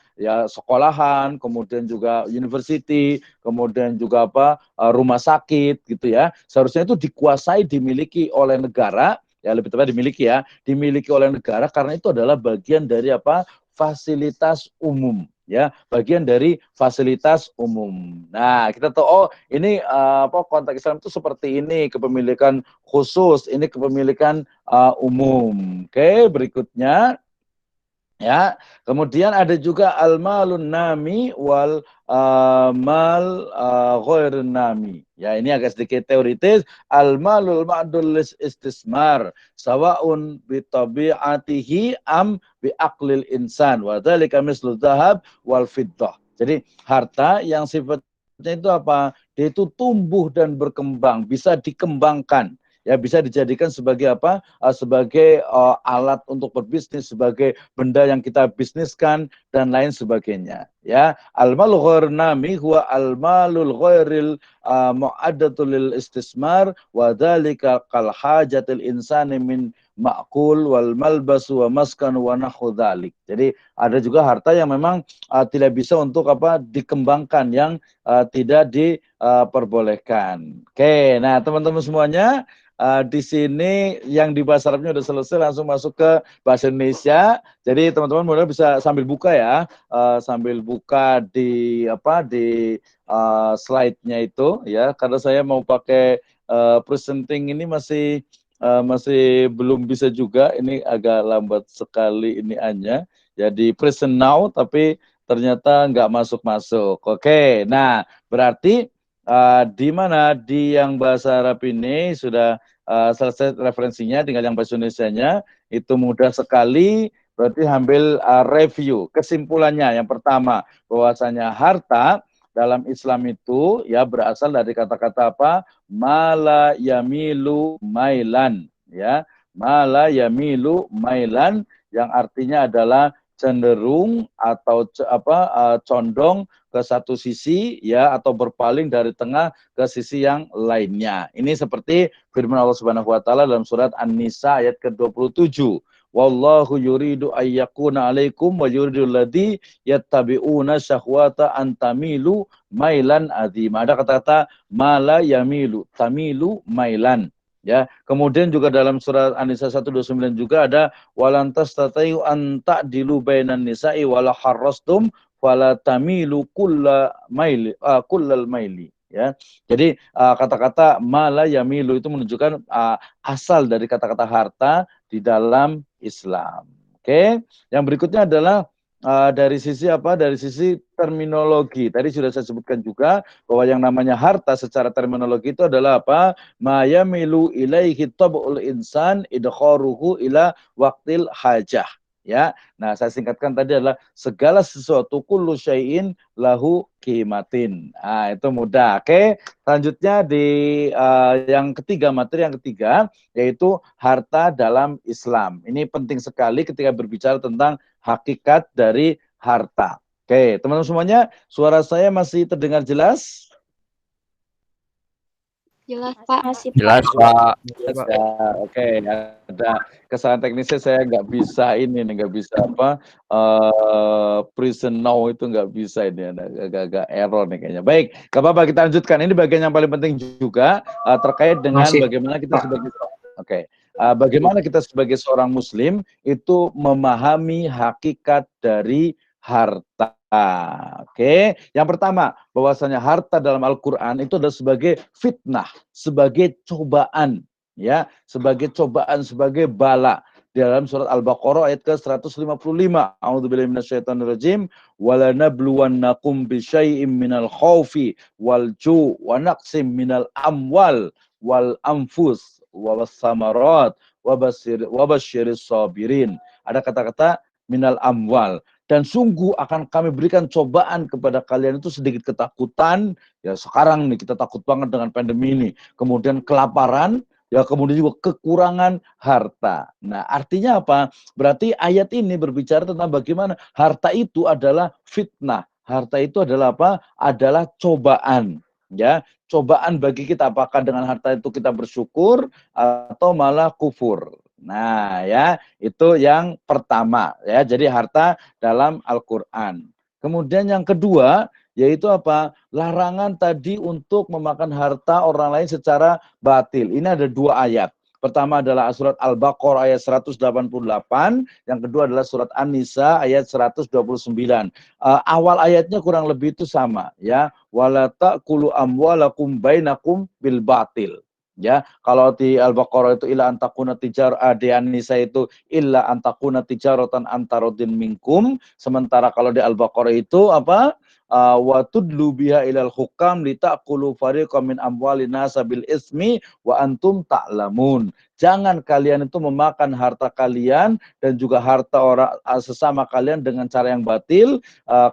sekolahan, kemudian juga university, kemudian juga apa rumah sakit gitu ya. Seharusnya itu dikuasai dimiliki oleh negara, ya lebih tepat dimiliki oleh negara karena itu adalah bagian dari apa? Fasilitas umum ya, bagian dari fasilitas umum. Nah, kita tahu oh ini apa konteks Islam itu seperti ini, kepemilikan khusus, ini kepemilikan umum. Oke, berikutnya ya kemudian ada juga al-malun nami wal mal ghairun nami ya ini agak sedikit teoritis al-malul ma'dul istismar sawaun bi tabi'atihi am bi aqlil insan wa dzalika mislu dzahab wal fiddah. Jadi harta yang sifat itu apa? Dia itu tumbuh dan berkembang, bisa dikembangkan. Ya, bisa dijadikan sebagai apa? Sebagai alat untuk berbisnis, sebagai benda yang kita bisniskan dan lain sebagainya. Ya, al-malu ghair nami huwa al-malul ghairil mu'addatul lil istismar wa dzalika kal hajatil insani min ma'kul wal malbasu wa maskan wa nahu dzalik. Jadi ada juga harta yang memang tidak bisa untuk apa dikembangkan, yang tidak diperbolehkan. Oke, nah teman-teman semuanya, di sini yang di bahasa Arabnya udah selesai, langsung masuk ke bahasa Indonesia. Jadi teman-teman mulai bisa sambil buka ya, sambil buka di apa di slide-nya itu ya, karena saya mau pakai presenting ini masih belum bisa juga, ini agak lambat sekali ini hanya. Jadi present now tapi ternyata nggak masuk-masuk. Oke, nah berarti di mana di yang bahasa Arab ini sudah selesai referensinya, tinggal yang bahasa Indonesianya itu mudah sekali. Berarti ambil review kesimpulannya. Yang pertama, bahwasanya harta dalam Islam itu ya berasal dari kata-kata apa? Mala yamilu mailan, ya. Mala yamilu mailan, yang artinya adalah cenderung atau condong ke satu sisi ya, atau berpaling dari tengah ke sisi yang lainnya. Ini seperti firman Allah Subhanahu wa taala dalam surat An-Nisa ayat ke-27. Wallahu yuridu ayyakuna alaikum wa yuridu alladhi yattabi'una syahwata antamilu mailan azim. Ada kata-kata mala yamilu, tamilu mailan. Ya, kemudian juga dalam surat An-Nisa 129 juga ada walantas tatayu anta dilu bainan nisa'i wala harrastum wala tamilu kullal maili, ya. Jadi kata-kata mala yamilu itu menunjukkan asal dari kata-kata harta di dalam Islam. Oke, yang berikutnya adalah dari sisi apa? Dari sisi terminologi. Tadi sudah saya sebutkan juga bahwa yang namanya harta secara terminologi itu adalah apa? Ma yamilu ilaihi tab'ul insan idkharuhu ila waqtil hajah. Ya. Nah, saya singkatkan tadi adalah segala sesuatu kullu syai'in lahu qimatin. Nah, itu mudah. Oke, selanjutnya di yang ketiga, materi yang ketiga yaitu harta dalam Islam. Ini penting sekali ketika berbicara tentang hakikat dari harta. Oke, teman-teman semuanya, suara saya masih terdengar jelas? Jelas, Pak. Jelas, Pak. Ya, oke, ada kesalahan teknisnya, saya nggak bisa ini, nggak bisa apa, present now itu nggak bisa ini, agak-agak error nih kayaknya. Baik, nggak apa-apa, kita lanjutkan. Ini bagian yang paling penting juga terkait dengan bagaimana kita sebagai bagaimana kita sebagai seorang Muslim itu memahami hakikat dari harta. Oke, yang pertama, bahwasanya harta dalam Al-Qur'an itu adalah sebagai fitnah, sebagai cobaan, ya, sebagai cobaan, sebagai bala. Di dalam surat Al-Baqarah ayat ke-155, a'udzubillahi minasyaitonirrajim, wala nabluwannakum bisyai'im minal khaufi wal ju' wa naqsim minal amwal wal anfus wa wassamarat wa basyiris sabirin. Ada kata-kata minal amwal, dan sungguh akan kami berikan cobaan kepada kalian itu sedikit ketakutan. Ya sekarang nih kita takut banget dengan pandemi ini. Kemudian kelaparan, ya kemudian juga kekurangan harta. Nah artinya apa? Berarti ayat ini berbicara tentang bagaimana harta itu adalah fitnah. Harta itu adalah apa? Adalah cobaan. Ya, cobaan bagi kita, apakah dengan harta itu kita bersyukur atau malah kufur. Nah, ya, itu yang pertama ya. Jadi harta dalam Al-Qur'an. Kemudian yang kedua yaitu apa? Larangan tadi untuk memakan harta orang lain secara batil. Ini ada dua ayat. Pertama adalah surat Al-Baqarah ayat 188, yang kedua adalah surat An-Nisa ayat 129. Awal ayatnya kurang lebih itu sama ya. Wala ta'kulu amwalakum bainakum bil batil. Ya, kalau di Al-Baqarah itu illa antakuna tijar, di An-Nisa itu illa antakuna tijaratan antarodin minkum. Sementara kalau di Al-Baqarah itu apa? wa tudlu biha ilal hukam litaqulu fariqam min amwalin nas bil ismi wa antum ta'lamun. Jangan kalian itu memakan harta kalian dan juga harta orang sesama kalian dengan cara yang batil.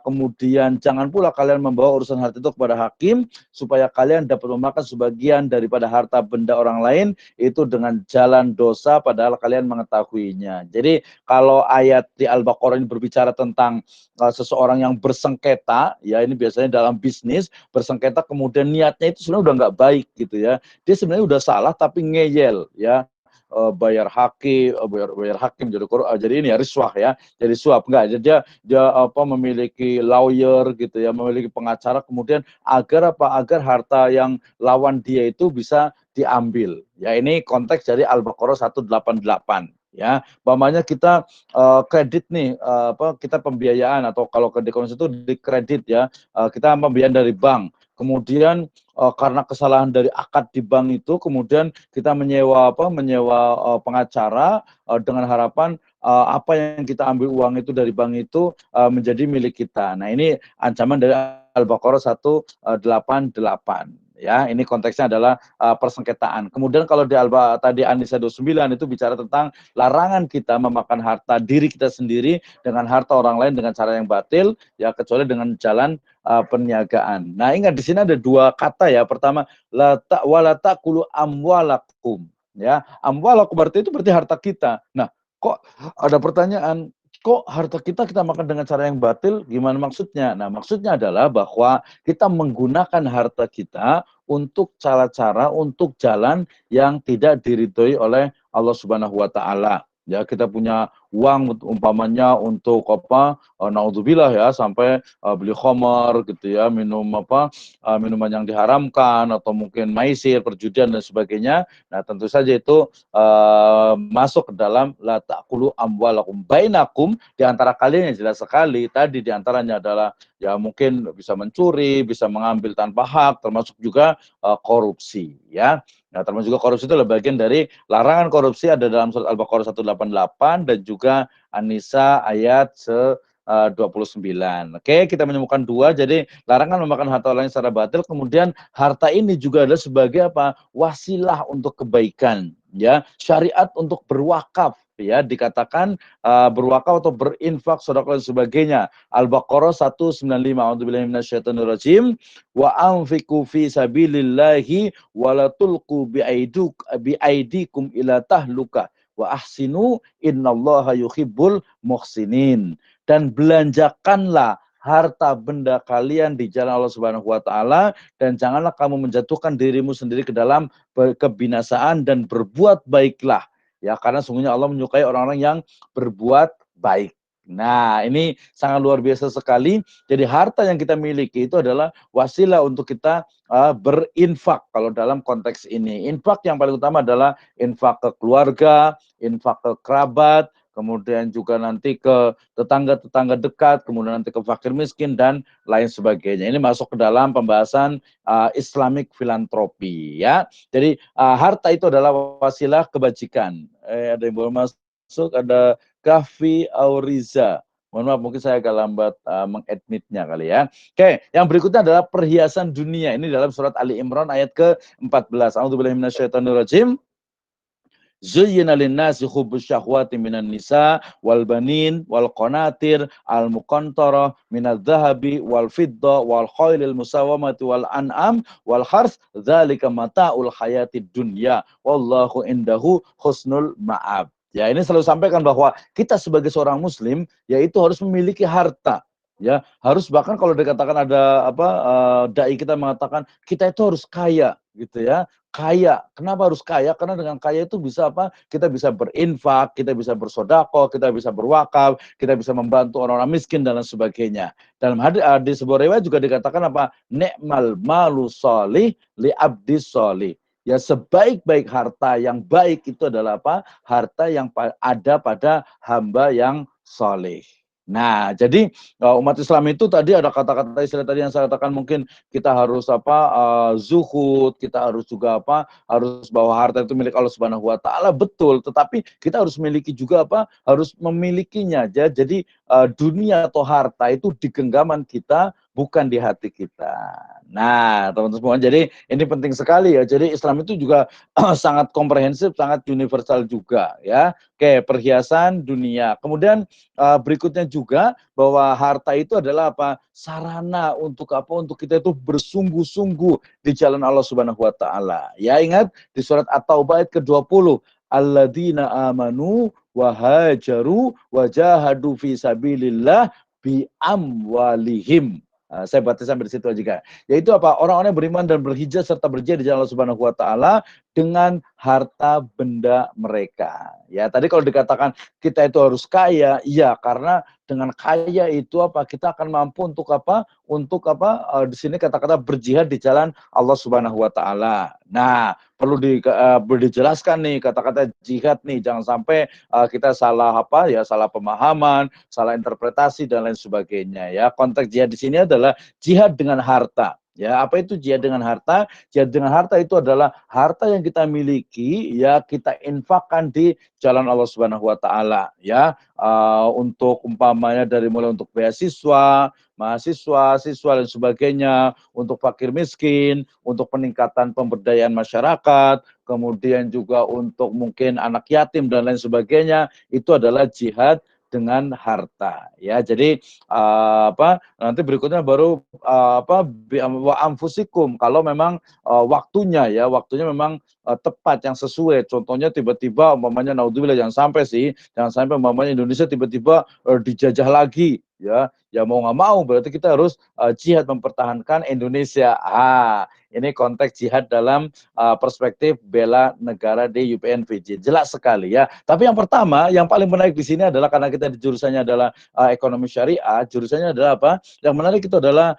Kemudian jangan pula kalian membawa urusan harta itu kepada hakim supaya kalian dapat memakan sebagian daripada harta benda orang lain itu dengan jalan dosa padahal kalian mengetahuinya. Jadi kalau ayat di Al-Baqarah ini berbicara tentang seseorang yang bersengketa, ya ini biasanya dalam bisnis bersengketa kemudian niatnya itu sebenarnya udah nggak baik gitu ya. Dia sebenarnya udah salah tapi ngeyel ya. Bayar hakim, bayar hakim jadi ini ya riswah ya, jadi suap enggak, jadi dia memiliki lawyer gitu ya, memiliki pengacara kemudian agar harta yang lawan dia itu bisa diambil. Ya ini konteks dari Al-Baqarah 188 ya. Umpamanya kita kredit nih kita pembiayaan atau kalau ke dekonstruksi itu dikredit ya, kita pembiayaan dari bank. Kemudian karena kesalahan dari akad di bank itu, kemudian kita menyewa pengacara dengan harapan apa yang kita ambil uang itu dari bank itu menjadi milik kita. Nah ini ancaman dari Al-Baqarah 188. Ya, ini konteksnya adalah persengketaan. Kemudian kalau di tadi An-Nisa 29 itu bicara tentang larangan kita memakan harta diri kita sendiri dengan harta orang lain dengan cara yang batil, ya kecuali dengan jalan perniagaan. Nah, ingat di sini ada dua kata ya. Pertama, wala taqulu amwalakum. Ya, amwalakum berarti harta kita. Nah, kok ada pertanyaan, kok harta kita makan dengan cara yang batil? Gimana maksudnya? Nah, maksudnya adalah bahwa kita menggunakan harta kita untuk cara-cara, untuk jalan yang tidak diridhoi oleh Allah Subhanahu wa taala. Ya, kita punya uang umpamanya untuk naudzubillah ya, sampai beli khamar gitu ya, minum minuman yang diharamkan atau mungkin maisir, perjudian dan sebagainya. Nah, tentu saja itu masuk ke dalam la ta'kulu amwalakum bainakum, di antara kalian yang jelas sekali tadi, di antaranya adalah ya mungkin bisa mencuri, bisa mengambil tanpa hak, termasuk juga korupsi ya. Nah, termasuk juga korupsi itu adalah bagian dari larangan korupsi, ada dalam surat Al-Baqarah 188 dan juga An-Nisa ayat 29. Oke, kita menemukan dua, jadi larangan memakan harta lain secara batil, kemudian harta ini juga adalah sebagai wasilah untuk kebaikan, ya, syariat untuk berwakaf, ya, dikatakan berwakaf atau berinfak, sedekah dan sebagainya. Al-Baqarah 195. A'udzubillahi minasyaitonirrajim. Wa anfiqu fi sabilillahi wa la tulqu biaidikum ila tahluka wa ahsinu innallaha yuhibbul muhsinin. Dan belanjakanlah harta benda kalian di jalan Allah Subhanahu wa taala dan janganlah kamu menjatuhkan dirimu sendiri ke dalam kebinasaan dan berbuat baiklah. Ya, karena sungguhnya Allah menyukai orang-orang yang berbuat baik. Nah, ini sangat luar biasa sekali. Jadi harta yang kita miliki itu adalah wasilah untuk kita berinfak. Kalau dalam konteks ini, infak yang paling utama adalah infak ke keluarga, infak ke kerabat, kemudian juga nanti ke tetangga-tetangga dekat, kemudian nanti ke fakir miskin dan lain sebagainya. Ini masuk ke dalam pembahasan Islamic filantropi, ya. Jadi harta itu adalah wasilah kebajikan. Ada yang boleh masuk, ada Kahfi Auriza. Mohon maaf, mungkin saya agak lambat mengadmitnya kali ya. Oke, yang berikutnya adalah perhiasan dunia. Ini dalam surat Ali Imran ayat ke-14. A'udzubillahi minasyaitonirrajim. Zuyyina lin-nasi hubbus syahwati minan nisa wal banin wal qanatir al muqantara minadz zahabi wal fidda wal khailil musawwamati wal an'am wal harth dzalika mataul hayatid dunya wallahu indahu husnul ma'ab. Ya, ini selalu sampaikan bahwa kita sebagai seorang muslim yaitu harus memiliki harta. Ya, harus, bahkan kalau dikatakan ada dai kita mengatakan kita itu harus kaya gitu ya. Kaya. Kenapa harus kaya? Karena dengan kaya itu bisa kita bisa berinfak, kita bisa bersedekah, kita bisa berwakaf, kita bisa membantu orang-orang miskin dan lain sebagainya. Dalam hadis sebuah riwayat juga dikatakan Ni'mal malu sholih li abdis sholih. Ya, sebaik-baik harta yang baik itu adalah harta yang ada pada hamba yang soleh. Nah, jadi umat Islam itu tadi ada kata-kata istilah tadi yang saya katakan, mungkin kita harus zuhud, kita harus juga harus bahwa harta itu milik Allah Subhanahu wa taala, betul, tetapi kita harus memiliki juga harus memilikinya. Jadi dunia atau harta itu di genggaman kita bukan di hati kita. Nah, teman-teman semua, jadi ini penting sekali ya. Jadi Islam itu juga sangat komprehensif, sangat universal juga ya. Oke, perhiasan dunia. Kemudian berikutnya juga bahwa harta itu adalah apa? Sarana untuk apa? Untuk kita itu bersungguh-sungguh di jalan Allah Subhanahu wa taala. Ya, ingat di surat At-Taubah ayat ke-20, alladzina amanu wa hajaru wa jahadu fi sabilillah bi amwalihim. Saya batas sampai di situ aja. Yaitu apa? Orang-orang yang beriman dan berhijrah serta berjihad di jalan Allah Subhanahu wa taala dengan harta benda mereka. Ya, tadi kalau dikatakan kita itu harus kaya, iya, karena dengan kaya itu apa? Kita akan mampu untuk apa? Untuk apa? Di sini kata-kata berjihad di jalan Allah Subhanahu wa taala. Nah, perlu dijelaskan nih kata-kata jihad nih, jangan sampai kita salah apa ya, salah pemahaman, salah interpretasi dan lain sebagainya ya. Konteks jihad di sini adalah jihad dengan harta. Ya, apa itu jihad dengan harta? Jihad dengan harta itu adalah harta yang kita miliki ya kita infakkan di jalan Allah Subhanahu wa taala ya. Untuk umpamanya dari mulai untuk beasiswa, mahasiswa, siswa dan sebagainya, untuk fakir miskin, untuk peningkatan pemberdayaan masyarakat, kemudian juga untuk mungkin anak yatim dan lain sebagainya, itu adalah jihad dengan harta ya. Jadi apa nanti berikutnya baru apa wa amfusikum kalau memang waktunya ya, waktunya memang tepat yang sesuai. Contohnya tiba-tiba umpamanya naudzubillah, jangan sampai sih, jangan sampai umpamanya Indonesia tiba-tiba dijajah lagi ya. Ya mau nggak mau berarti kita harus jihad mempertahankan Indonesia. Ini konteks jihad dalam perspektif bela negara di UPNPJ. Jelas sekali ya. Tapi yang pertama, yang paling menarik di sini adalah karena kita di jurusannya adalah ekonomi syariah, jurusannya adalah apa? Yang menarik itu adalah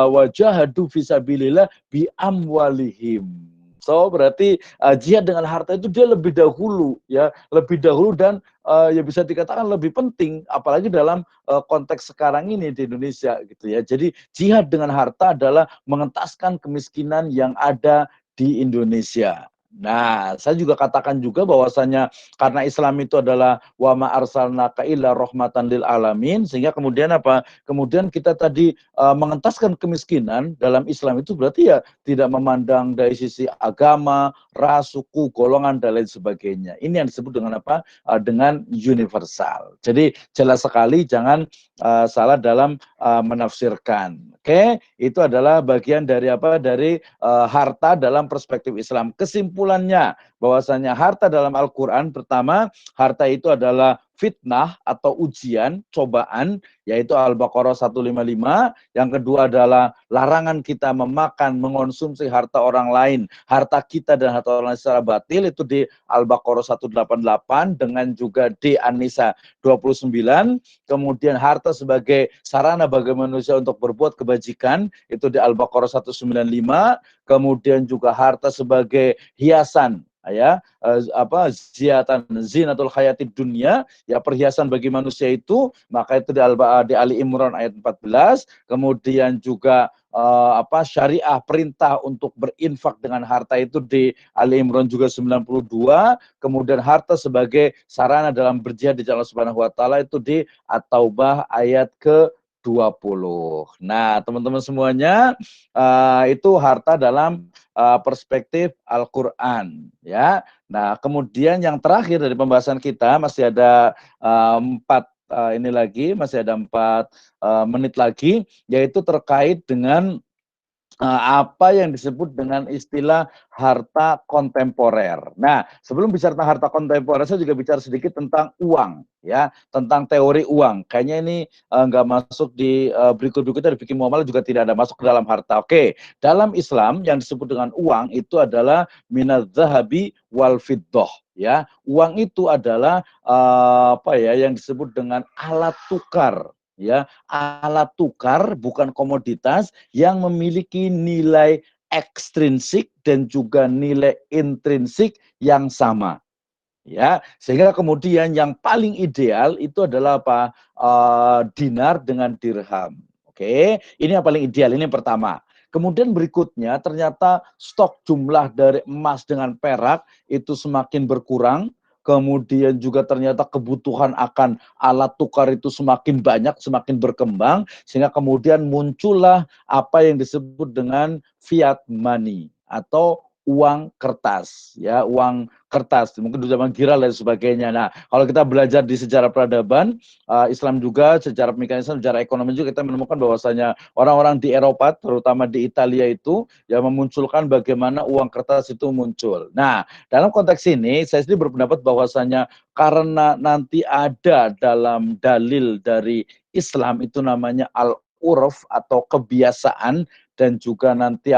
wajahadu fisabilillah bi amwalihim. So berarti jihad dengan harta itu dia lebih dahulu ya, lebih dahulu dan ya bisa dikatakan lebih penting apalagi dalam konteks sekarang ini di Indonesia gitu ya. Jadi jihad dengan harta adalah mengentaskan kemiskinan yang ada di Indonesia. Nah, saya juga katakan juga bahwasanya karena Islam itu adalah wa ma arsalnaka illa rahmatan lil alamin, sehingga kemudian apa? Kemudian kita tadi mengentaskan kemiskinan dalam Islam itu berarti ya tidak memandang dari sisi agama, ras, suku, golongan dan lain sebagainya. Ini yang disebut dengan apa? Dengan universal. Jadi jelas sekali, jangan salah dalam menafsirkan. Oke, itu adalah bagian dari apa? Dari harta dalam perspektif Islam. Kesimpulannya bahwasanya harta dalam Al-Qur'an, pertama, harta itu adalah fitnah atau ujian, cobaan, yaitu Al-Baqarah 155. Yang kedua adalah larangan kita memakan, mengonsumsi harta orang lain, harta kita dan harta orang lain secara batil, itu di Al-Baqarah 188 dengan juga di An-Nisa 29. Kemudian harta sebagai sarana bagi manusia untuk berbuat kebajikan, itu di Al-Baqarah 195. Kemudian juga harta sebagai hiasan ya, apa zinatul hayatid dunia ya, perhiasan bagi manusia itu, maka itu di Ali Imran ayat 14. Kemudian juga apa syariah perintah untuk berinfak dengan harta itu di Ali Imran juga 92. Kemudian harta sebagai sarana dalam berjihad di jalan Subhanahu wa taala itu di At-Taubah ayat ke-20. Nah, teman-teman semuanya, itu harta dalam perspektif Al-Qur'an ya. Nah, kemudian yang terakhir dari pembahasan kita masih ada 4 ini lagi, masih ada 4 menit lagi, yaitu terkait dengan apa yang disebut dengan istilah harta kontemporer. Nah, sebelum bicara tentang harta kontemporer, saya juga bicara sedikit tentang uang, ya, tentang teori uang. Kayaknya ini nggak masuk di berikut-berikutnya di fikih muamalah, juga tidak ada masuk ke dalam harta. Oke, dalam Islam yang disebut dengan uang itu adalah minadz zahabi wal fiddah. Ya, uang itu adalah apa ya, yang disebut dengan alat tukar. Ya, alat tukar bukan komoditas yang memiliki nilai ekstrinsik dan juga nilai intrinsik yang sama. Ya, sehingga kemudian yang paling ideal itu adalah apa? Dinar dengan dirham. Oke, ini yang paling ideal, ini yang pertama. Kemudian berikutnya ternyata stok jumlah dari emas dengan perak itu semakin berkurang, kemudian juga ternyata kebutuhan akan alat tukar itu semakin banyak, semakin berkembang, sehingga kemudian muncullah apa yang disebut dengan fiat money atau uang kertas, ya, uang kertas, mungkin di zaman Giral dan sebagainya. Nah, kalau kita belajar di sejarah peradaban, Islam juga, sejarah pemikiran Islam, sejarah ekonomi juga kita menemukan bahwasanya orang-orang di Eropa, terutama di Italia itu, yang memunculkan bagaimana uang kertas itu muncul. Nah, dalam konteks ini, saya sendiri berpendapat bahwasanya karena nanti ada dalam dalil dari Islam itu namanya al-urf atau kebiasaan dan juga nanti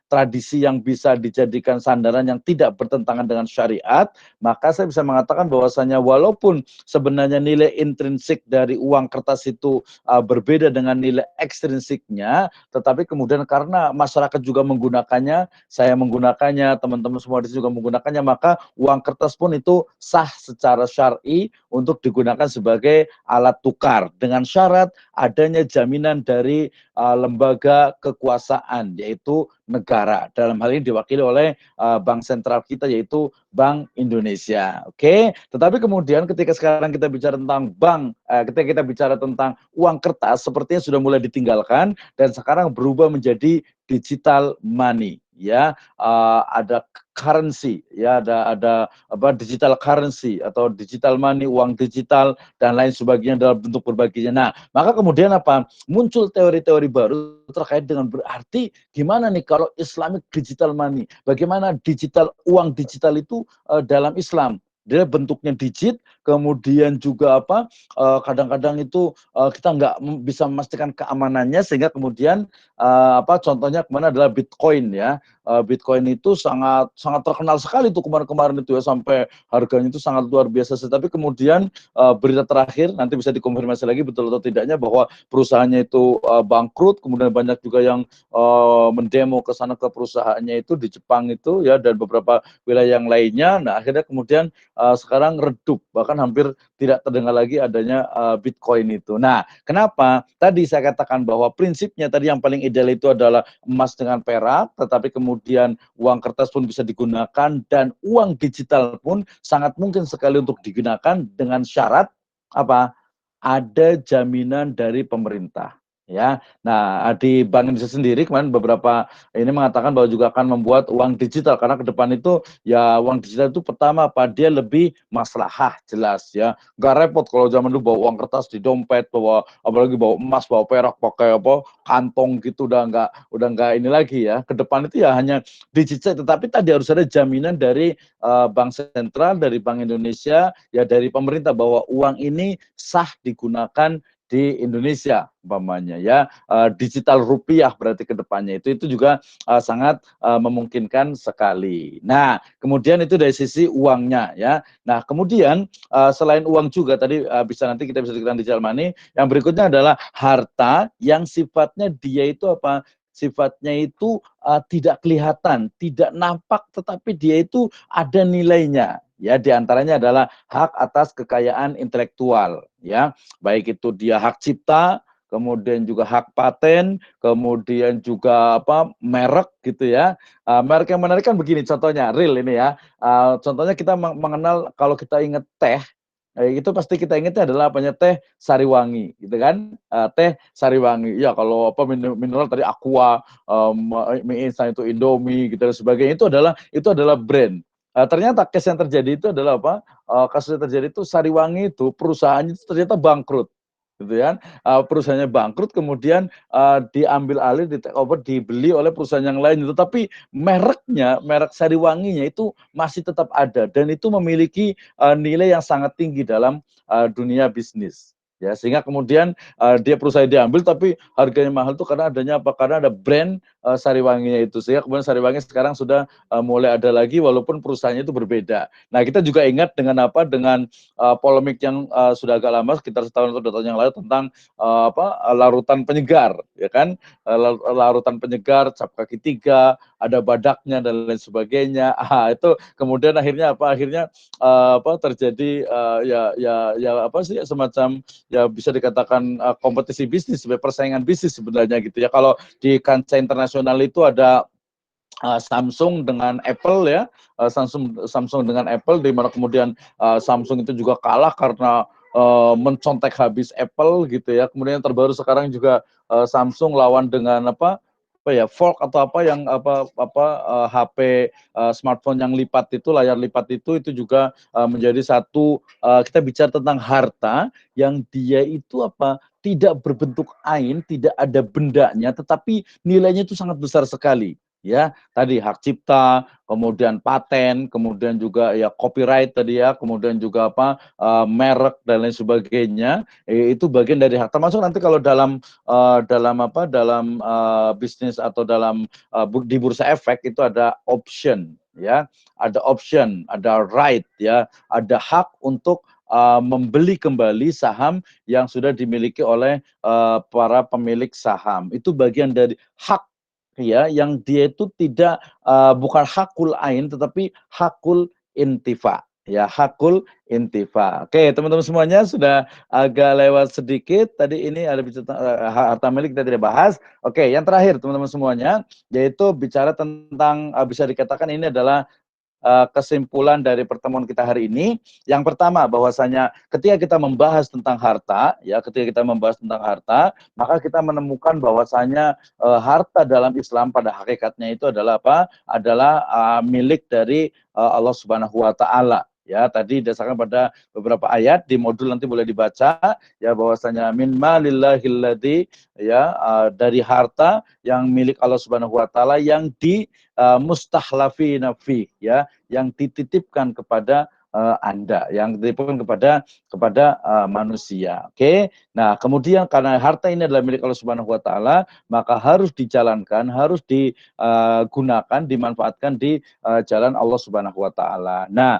tradisi yang bisa dijadikan sandaran yang tidak bertentangan dengan syariat, maka saya bisa mengatakan bahwasanya walaupun sebenarnya nilai intrinsik dari uang kertas itu berbeda dengan nilai ekstrinsiknya, tetapi kemudian karena masyarakat juga menggunakannya, saya menggunakannya, teman-teman semua di sini juga menggunakannya, maka uang kertas pun itu sah secara syar'i untuk digunakan sebagai alat tukar dengan syarat adanya jaminan dari lembaga kekuasaan, yaitu negara. Dalam hal ini diwakili oleh bank sentral kita, yaitu Bank Indonesia. Oke, tetapi kemudian ketika sekarang kita bicara tentang ketika kita bicara tentang uang kertas, sepertinya sudah mulai ditinggalkan dan sekarang berubah menjadi digital money. Ya, ada currency, ya, ada digital currency atau digital money, uang digital dan lain sebagainya dalam bentuk berbaginya. Nah, maka kemudian muncul teori-teori baru terkait dengan berarti gimana nih kalau Islamic digital money, bagaimana uang digital itu dalam Islam. Dia bentuknya digit, kemudian juga kadang-kadang itu kita nggak bisa memastikan keamanannya, sehingga kemudian contohnya kemana adalah Bitcoin, ya. Bitcoin itu sangat sangat terkenal sekali tuh kemarin-kemarin itu, ya, sampai harganya itu sangat luar biasa. Tapi kemudian berita terakhir nanti bisa dikonfirmasi lagi betul atau tidaknya bahwa perusahaannya itu bangkrut, kemudian banyak juga yang mendemo ke sana ke perusahaannya itu di Jepang itu, ya, dan beberapa wilayah yang lainnya. Nah, akhirnya kemudian sekarang redup, bahkan hampir tidak terdengar lagi adanya Bitcoin itu. Nah, kenapa? Tadi saya katakan bahwa prinsipnya tadi yang paling ideal itu adalah emas dengan perak, tetapi kemudian uang kertas pun bisa digunakan dan uang digital pun sangat mungkin sekali untuk digunakan dengan syarat ada jaminan dari pemerintah, ya. Nah, di Bank Indonesia sendiri kemarin beberapa ini mengatakan bahwa juga akan membuat uang digital, karena ke depan itu ya uang digital itu pertama dia lebih maslahah, jelas, ya, nggak repot kalau zaman dulu bawa uang kertas di dompet, apalagi bawa emas, bawa perak, pakai kantong gitu, udah nggak ini lagi, ya. Ke depan itu ya hanya digital, tetapi tadi harus ada jaminan dari Bank Sentral, dari Bank Indonesia, ya, dari pemerintah bahwa uang ini sah digunakan di Indonesia, umpamanya, ya. Digital rupiah berarti ke depannya itu juga sangat memungkinkan sekali. Nah, kemudian itu dari sisi uangnya, ya. Nah, kemudian selain uang juga tadi nanti kita bisa dikatakan digital money, yang berikutnya adalah harta yang sifatnya dia itu sifatnya itu tidak kelihatan, tidak nampak, tetapi dia itu ada nilainya. Ya, diantaranya adalah hak atas kekayaan intelektual, ya, baik itu dia hak cipta, kemudian juga hak paten, kemudian juga merek, gitu, ya. Merek yang menarik kan begini, contohnya real ini, ya. Contohnya kita mengenal, kalau kita ingat teh, itu pasti kita ingatnya adalah teh Sariwangi, gitu kan. Teh Sariwangi, ya, kalau mineral tadi Aqua, mie instan itu Indomie, gitu dan sebagainya, itu adalah brand. Ternyata case yang terjadi itu adalah kasus yang terjadi itu Sariwangi itu perusahaannya itu ternyata bangkrut, gitu kan. Perusahaannya bangkrut, kemudian diambil alih, di take over, dibeli oleh perusahaan yang lain, tetapi merek Sariwanginya itu masih tetap ada dan itu memiliki nilai yang sangat tinggi dalam dunia bisnis, ya, sehingga kemudian perusahaan diambil tapi harganya mahal itu karena adanya karena ada brand Sariwanginya itu, sehingga kemudian Sariwangi sekarang sudah mulai ada lagi walaupun perusahaannya itu berbeda. Nah, kita juga ingat dengan polemik yang sudah agak lama, sekitar setahun atau 2 tahun yang lalu, tentang larutan penyegar, ya kan. Larutan penyegar cap kaki 3, ada badaknya dan lain sebagainya. Itu kemudian akhirnya terjadi semacam, ya, bisa dikatakan kompetisi bisnis, sebagai persaingan bisnis sebenarnya, gitu, ya. Kalau di kancah internasional itu ada Samsung dengan Apple ya, Samsung dengan Apple, di mana kemudian Samsung itu juga kalah karena mencontek habis Apple gitu ya. Kemudian yang terbaru sekarang juga Samsung lawan dengan apa ya, Fold atau apa yang HP smartphone yang lipat itu, layar lipat itu juga menjadi satu, kita bicara tentang harta yang dia itu tidak berbentuk ain, tidak ada bendanya, tetapi nilainya itu sangat besar sekali ya. Tadi hak cipta, kemudian paten, kemudian juga ya copyright tadi ya, kemudian juga merek dan lain sebagainya. Itu bagian dari hak. Termasuk nanti kalau dalam bisnis atau dalam di bursa efek itu ada option ya, ada right ya, ada hak untuk membeli kembali saham yang sudah dimiliki oleh para pemilik saham. Itu bagian dari hak ya, yang dia itu tidak bukan hakul ain tetapi hakul intifa ya, hakul intifa. Oke, teman-teman semuanya sudah agak lewat sedikit tadi, ini ada bicara harta milik kita tidak bahas. Oke, yang terakhir teman-teman semuanya yaitu bicara tentang bisa dikatakan ini adalah kesimpulan dari pertemuan kita hari ini. Yang pertama, bahwasanya ketika kita membahas tentang harta, ya, maka kita menemukan bahwasanya harta dalam Islam pada hakikatnya itu adalah apa? Adalah milik dari Allah Subhanahu wa taala. Ya, tadi berdasarkan pada beberapa ayat di modul nanti boleh dibaca ya, bahwasanya min malillahilladzi ya, dari harta yang milik Allah Subhanahu wa taala yang di mustahlafina fi ya, yang dititipkan kepada Anda, yang dititipkan kepada manusia. Oke. Nah, kemudian karena harta ini adalah milik Allah Subhanahu wa taala, maka harus dijalankan, harus digunakan, dimanfaatkan di jalan Allah Subhanahu wa taala. Nah,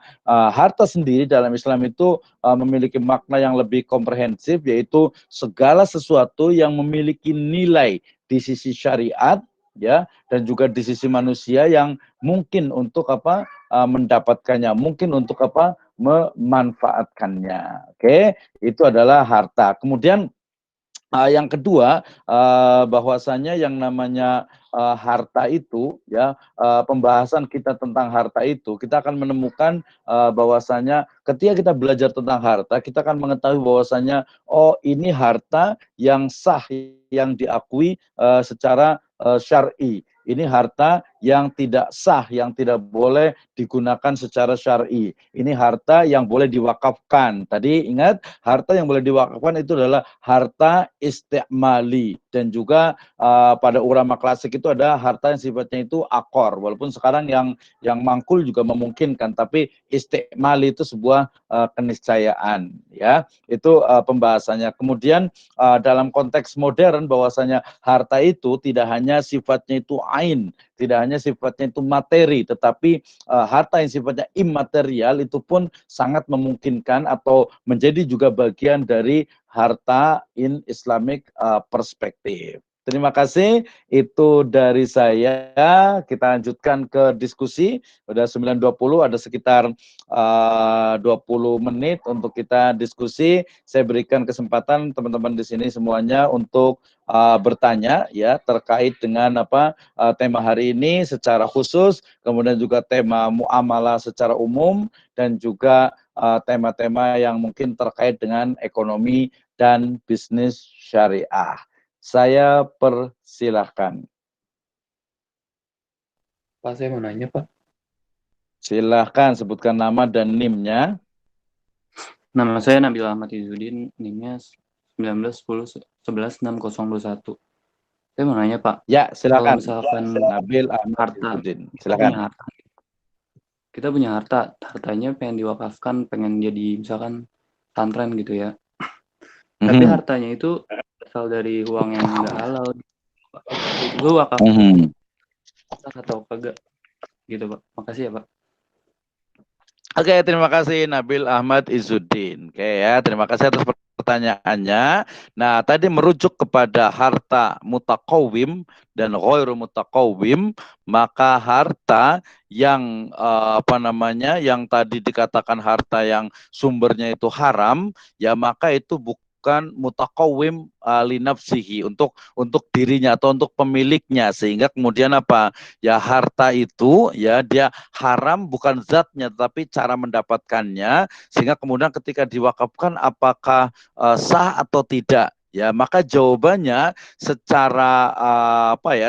harta sendiri dalam Islam itu memiliki makna yang lebih komprehensif, yaitu segala sesuatu yang memiliki nilai di sisi syariat ya, dan juga di sisi manusia yang mungkin untuk mendapatkannya, mungkin untuk memanfaatkannya. Oke, itu adalah harta. Kemudian yang kedua, bahwasanya yang namanya harta itu ya, pembahasan kita tentang harta itu, kita akan menemukan bahwasanya ketika kita belajar tentang harta, kita akan mengetahui bahwasanya oh, ini harta yang sah, yang diakui secara syar'i. Ini harta yang tidak sah, yang tidak boleh digunakan secara syar'i. Ini harta yang boleh diwakafkan. Tadi ingat, harta yang boleh diwakafkan itu adalah harta istimali, dan juga pada ulama klasik itu ada harta yang sifatnya itu akor, walaupun sekarang yang mangkul juga memungkinkan, tapi istimali itu sebuah keniscayaan ya. Itu pembahasannya. Kemudian dalam konteks modern, bahwasanya harta itu tidak hanya sifatnya itu ain, tidak hanya sifatnya itu materi, tetapi harta yang sifatnya imaterial itu pun sangat memungkinkan atau menjadi juga bagian dari harta in Islamic perspektif. Terima kasih, itu dari saya. Kita lanjutkan ke diskusi. Udah 9.20, ada sekitar 20 menit untuk kita diskusi. Saya berikan kesempatan teman-teman di sini semuanya untuk bertanya ya, terkait dengan tema hari ini secara khusus, kemudian juga tema muamalah secara umum, dan juga tema-tema yang mungkin terkait dengan ekonomi dan bisnis syariah. Saya persilahkan. Pak, saya mau nanya, Pak. Silahkan sebutkan nama dan NIM-nya. Nama saya Nabil Ahmad Izzuddin, NIM-nya 1910116021. Saya mau nanya, Pak. Ya, silakan. Kalau misalkan Nabil Ahmad Izzuddin. Silakan. Kita punya harta, hartanya pengen diwakafkan, pengen jadi misalkan pesantren gitu ya. Tapi hartanya itu berasal dari uang yang nggak halal. Itu wakaf atau kagak gitu, Pak. Makasih ya, Pak. Oke, terima kasih Nabil Ahmad Izzuddin. Oke ya, terima kasih atas pertanyaannya. Nah, tadi merujuk kepada harta mutakawim dan ghairu mutakawim, maka harta yang yang tadi dikatakan harta yang sumbernya itu haram, ya maka itu bukan bukan mutaqawwim li nafsihi, untuk dirinya atau untuk pemiliknya, sehingga kemudian apa? Ya harta itu ya dia haram bukan zatnya tapi cara mendapatkannya, sehingga kemudian ketika diwakafkan apakah sah atau tidak? Ya, maka jawabannya secara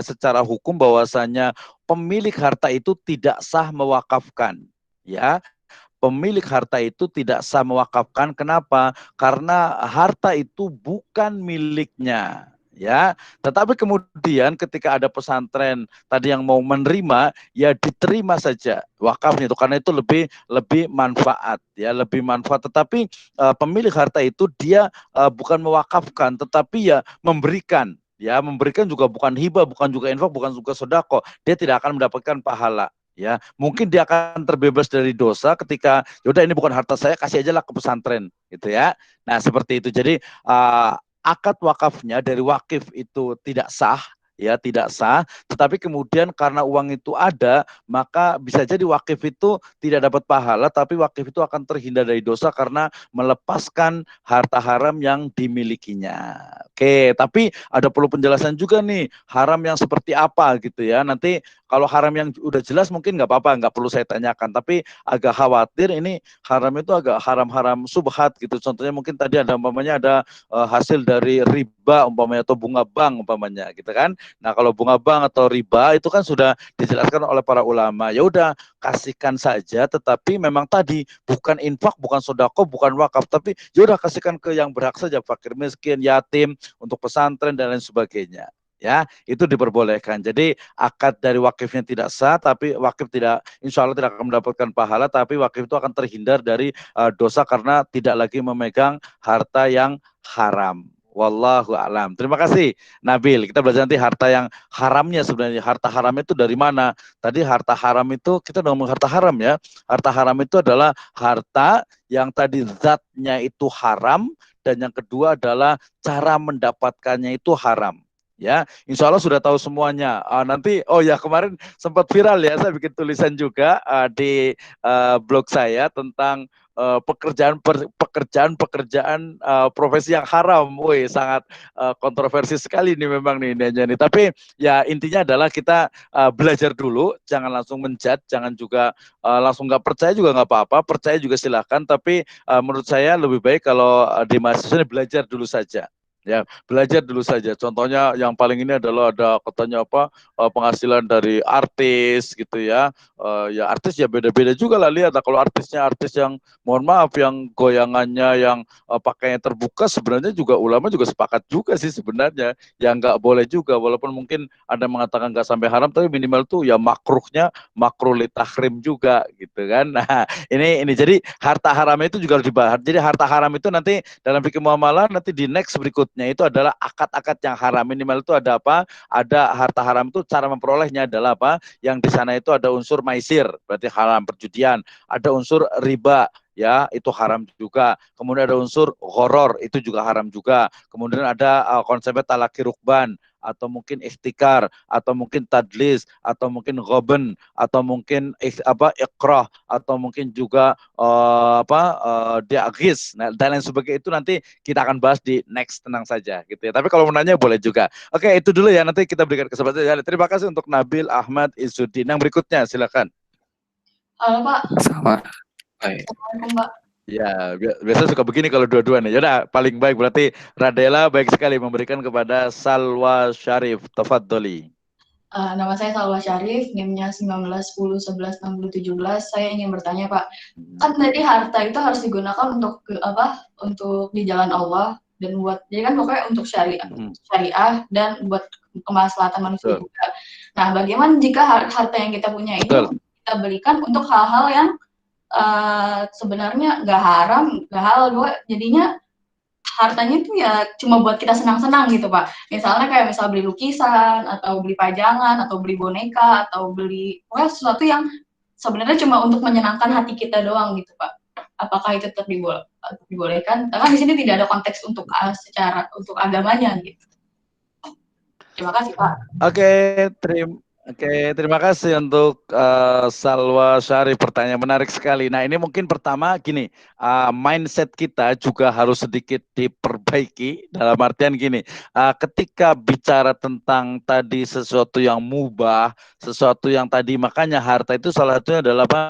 secara hukum bahwasanya pemilik harta itu tidak sah mewakafkan. Ya, pemilik harta itu tidak sah mewakafkan. Kenapa? Karena harta itu bukan miliknya. Ya, tetapi kemudian ketika ada pesantren tadi yang mau menerima, ya diterima saja wakafnya itu, karena itu lebih manfaat, ya lebih manfaat. Tetapi pemilik harta itu dia bukan mewakafkan, tetapi ya memberikan. Ya, memberikan juga bukan hibah, bukan juga infak, bukan juga sedekah. Dia tidak akan mendapatkan pahala. Ya, mungkin dia akan terbebas dari dosa ketika yaudah ini bukan harta saya, kasih aja lah ke pesantren gitu ya. Nah, seperti itu. Jadi akad wakafnya dari wakif itu tidak sah, ya tidak sah, tetapi kemudian karena uang itu ada, maka bisa jadi wakif itu tidak dapat pahala, tapi wakif itu akan terhindar dari dosa karena melepaskan harta haram yang dimilikinya. Oke, tapi ada perlu penjelasan juga nih, haram yang seperti apa gitu ya. Nanti kalau haram yang udah jelas mungkin nggak apa-apa, nggak perlu saya tanyakan, tapi agak khawatir ini haram itu agak haram-haram subhat gitu. Contohnya mungkin tadi ada umpamanya ada hasil dari riba umpamanya atau bunga bank umpamanya gitu kan. Nah, kalau bunga bank atau riba itu kan sudah dijelaskan oleh para ulama. Ya udah, kasihkan saja, tetapi memang tadi bukan infak, bukan sedekah, bukan wakaf, tapi ya udah kasihkan ke yang berhak saja, fakir miskin, yatim, untuk pesantren dan lain sebagainya. Ya, itu diperbolehkan. Jadi akad dari wakifnya tidak sah, tapi wakif tidak, insya Allah tidak akan mendapatkan pahala, tapi wakif itu akan terhindar dari dosa karena tidak lagi memegang harta yang haram. Wallahu a'lam. Terima kasih Nabil. Kita belajar nanti harta yang haramnya sebenarnya. Harta haram itu dari mana? Tadi harta haram itu kita udah ngomong harta haram ya. Harta haram itu adalah harta yang tadi zatnya itu haram, dan yang kedua adalah cara mendapatkannya itu haram. Ya, insya Allah sudah tahu semuanya. Nanti, oh ya kemarin sempat viral ya, saya bikin tulisan juga di blog saya tentang pekerjaan profesi yang haram. Woi, sangat kontroversi sekali nih memang nih nih. Tapi ya intinya adalah kita belajar dulu, jangan langsung menjudge, jangan juga langsung nggak percaya juga nggak apa-apa, percaya juga silahkan. Tapi menurut saya lebih baik kalau di mahasiswa ini belajar dulu saja. Ya, belajar dulu saja. Contohnya yang paling ini adalah ada katanya apa penghasilan dari artis gitu ya. Ya artis ya beda-beda juga lah, lihat. Kalau artisnya artis yang mohon maaf yang goyangannya yang pakainya terbuka, sebenarnya juga ulama juga sepakat juga sih sebenarnya. Yang nggak boleh juga, walaupun mungkin ada mengatakan nggak sampai haram, tapi minimal tuh ya makruhnya makruh li tahrim juga gitu kan. Nah, ini jadi harta haram itu juga harus dibahas. Jadi harta haram itu nanti dalam fikih muamalah nanti di next berikutnya itu adalah akad-akad yang haram. Minimal itu ada apa? Ada harta haram itu cara memperolehnya adalah apa? Yang di sana itu ada unsur maisir, berarti haram perjudian. Ada unsur riba, ya itu haram juga. Kemudian ada unsur horor, itu juga haram juga. Kemudian ada konsepnya talaki rukban, atau mungkin ikhtikar, atau mungkin tadlis, atau mungkin ghoben, atau mungkin ikrah, atau mungkin juga diagis, nah, dan lain sebagainya. Itu nanti kita akan bahas di next, tenang saja gitu ya. Tapi kalau menanya boleh juga. Oke, itu dulu ya, nanti kita berikan kesempatan. Terima kasih untuk Nabil Ahmad Izzuddin. Yang berikutnya silakan. Halo Pak. Sama. Baik. Assalamualaikum Pak. Ya, biasa suka begini kalau dua-dua nih. Yaudah, paling baik berarti Radela baik sekali memberikan kepada Salwa Syarif. Tafadholi. Nama saya Salwa Syarif, NIM-nya 1910116017. Saya ingin bertanya Pak, kan tadi harta itu harus digunakan untuk untuk di jalan Allah dan buat, jadi kan pokoknya untuk syariah dan buat kemaslahatan manusia juga. Nah, bagaimana jika harta yang kita punya itu kita berikan untuk hal-hal yang sebenarnya nggak haram, nggak halal, jadinya hartanya itu ya cuma buat kita senang-senang gitu Pak. Misalnya kayak beli lukisan, atau beli pajangan, atau beli boneka, atau beli sesuatu yang sebenarnya cuma untuk menyenangkan hati kita doang gitu Pak. Apakah itu tetap dibolehkan? Karena di sini tidak ada konteks untuk secara untuk agamanya gitu. Terima kasih Pak. Oke, Oke, terima kasih untuk Salwa Syarif, pertanyaan menarik sekali. Nah, ini mungkin pertama gini, mindset kita juga harus sedikit diperbaiki dalam artian gini, ketika bicara tentang tadi sesuatu yang mubah, sesuatu yang tadi makanya harta itu salah satunya adalah apa?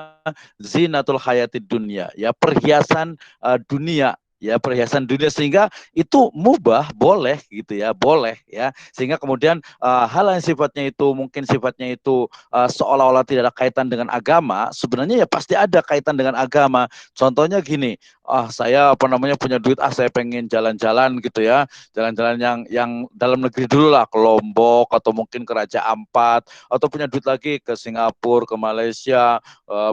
Zinatul hayati dunia, ya perhiasan dunia. Ya perhiasan dunia sehingga itu mubah boleh gitu ya boleh ya sehingga kemudian hal yang sifatnya itu mungkin sifatnya itu seolah-olah tidak ada kaitan dengan agama, sebenarnya ya pasti ada kaitan dengan agama. Contohnya gini, saya apa namanya punya duit, saya pengen jalan-jalan gitu ya, jalan-jalan yang dalam negeri dulu lah, ke Lombok atau mungkin ke Raja Ampat, atau punya duit lagi ke Singapura, ke Malaysia,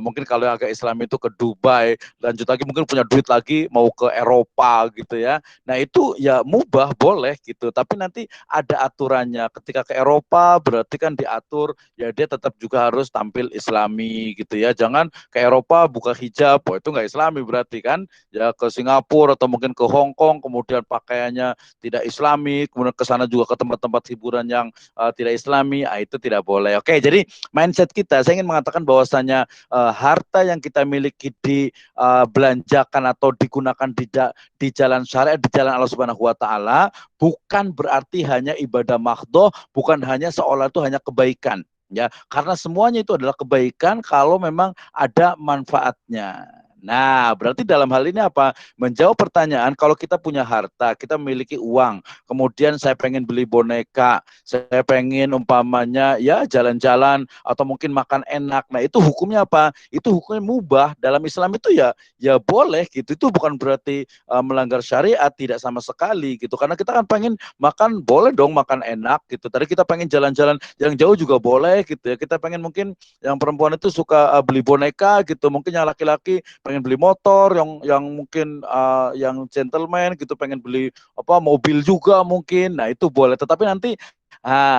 mungkin kalau yang agak Islam itu ke Dubai, lanjut lagi mungkin punya duit lagi mau ke Eropa gitu ya. Nah itu ya mubah boleh gitu, tapi nanti ada aturannya. Ketika ke Eropa berarti kan diatur ya dia tetap juga harus tampil Islami gitu ya. Jangan ke Eropa buka hijab, itu nggak Islami berarti kan. Ya ke Singapura atau mungkin ke Hong Kong kemudian pakaiannya tidak Islami, kemudian ke sana juga ke tempat-tempat hiburan yang tidak Islami, itu tidak boleh. Oke, jadi mindset kita, saya ingin mengatakan bahwasanya harta yang kita miliki dibelanjakan atau digunakan di jalan syariat, di jalan Allah Subhanahu wa taala, bukan berarti hanya ibadah mahdhah, bukan hanya seolah itu hanya kebaikan. Ya, karena semuanya itu adalah kebaikan kalau memang ada manfaatnya. Nah, berarti dalam hal ini apa? Menjawab pertanyaan, kalau kita punya harta, kita memiliki uang, kemudian saya pengen beli boneka, saya pengen umpamanya ya jalan-jalan atau mungkin makan enak. Nah, itu hukumnya apa? Itu hukumnya mubah. Dalam Islam itu ya boleh gitu. Itu bukan berarti melanggar syariat, tidak sama sekali gitu. Karena kita kan pengen makan, boleh dong makan enak gitu. Tadi kita pengen jalan-jalan yang jauh juga boleh gitu ya. Kita pengen mungkin yang perempuan itu suka beli boneka gitu. Mungkin yang laki-laki pengen beli motor, yang mungkin yang gentleman gitu pengen beli apa mobil juga mungkin. Nah, itu boleh. Tetapi nanti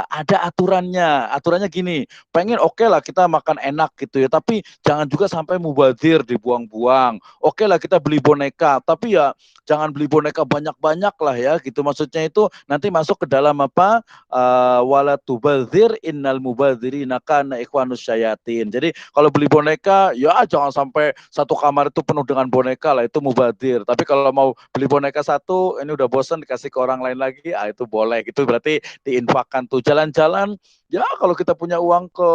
ada aturannya. Aturannya gini, pengen oke lah kita makan enak gitu ya, tapi jangan juga sampai mubazir, dibuang-buang. Oke lah kita beli boneka, tapi ya jangan beli boneka banyak-banyak lah ya gitu. Maksudnya itu nanti masuk ke dalam apa? Wala tubazir innal mubazirina kana ikhwanus syayatin. Jadi kalau beli boneka ya jangan sampai satu kamar itu penuh dengan boneka lah, itu mubazir. Tapi kalau mau beli boneka satu, ini udah bosan dikasih ke orang lain lagi, itu boleh. Gitu berarti diinfakkan tuh. Jalan-jalan ya kalau kita punya uang ke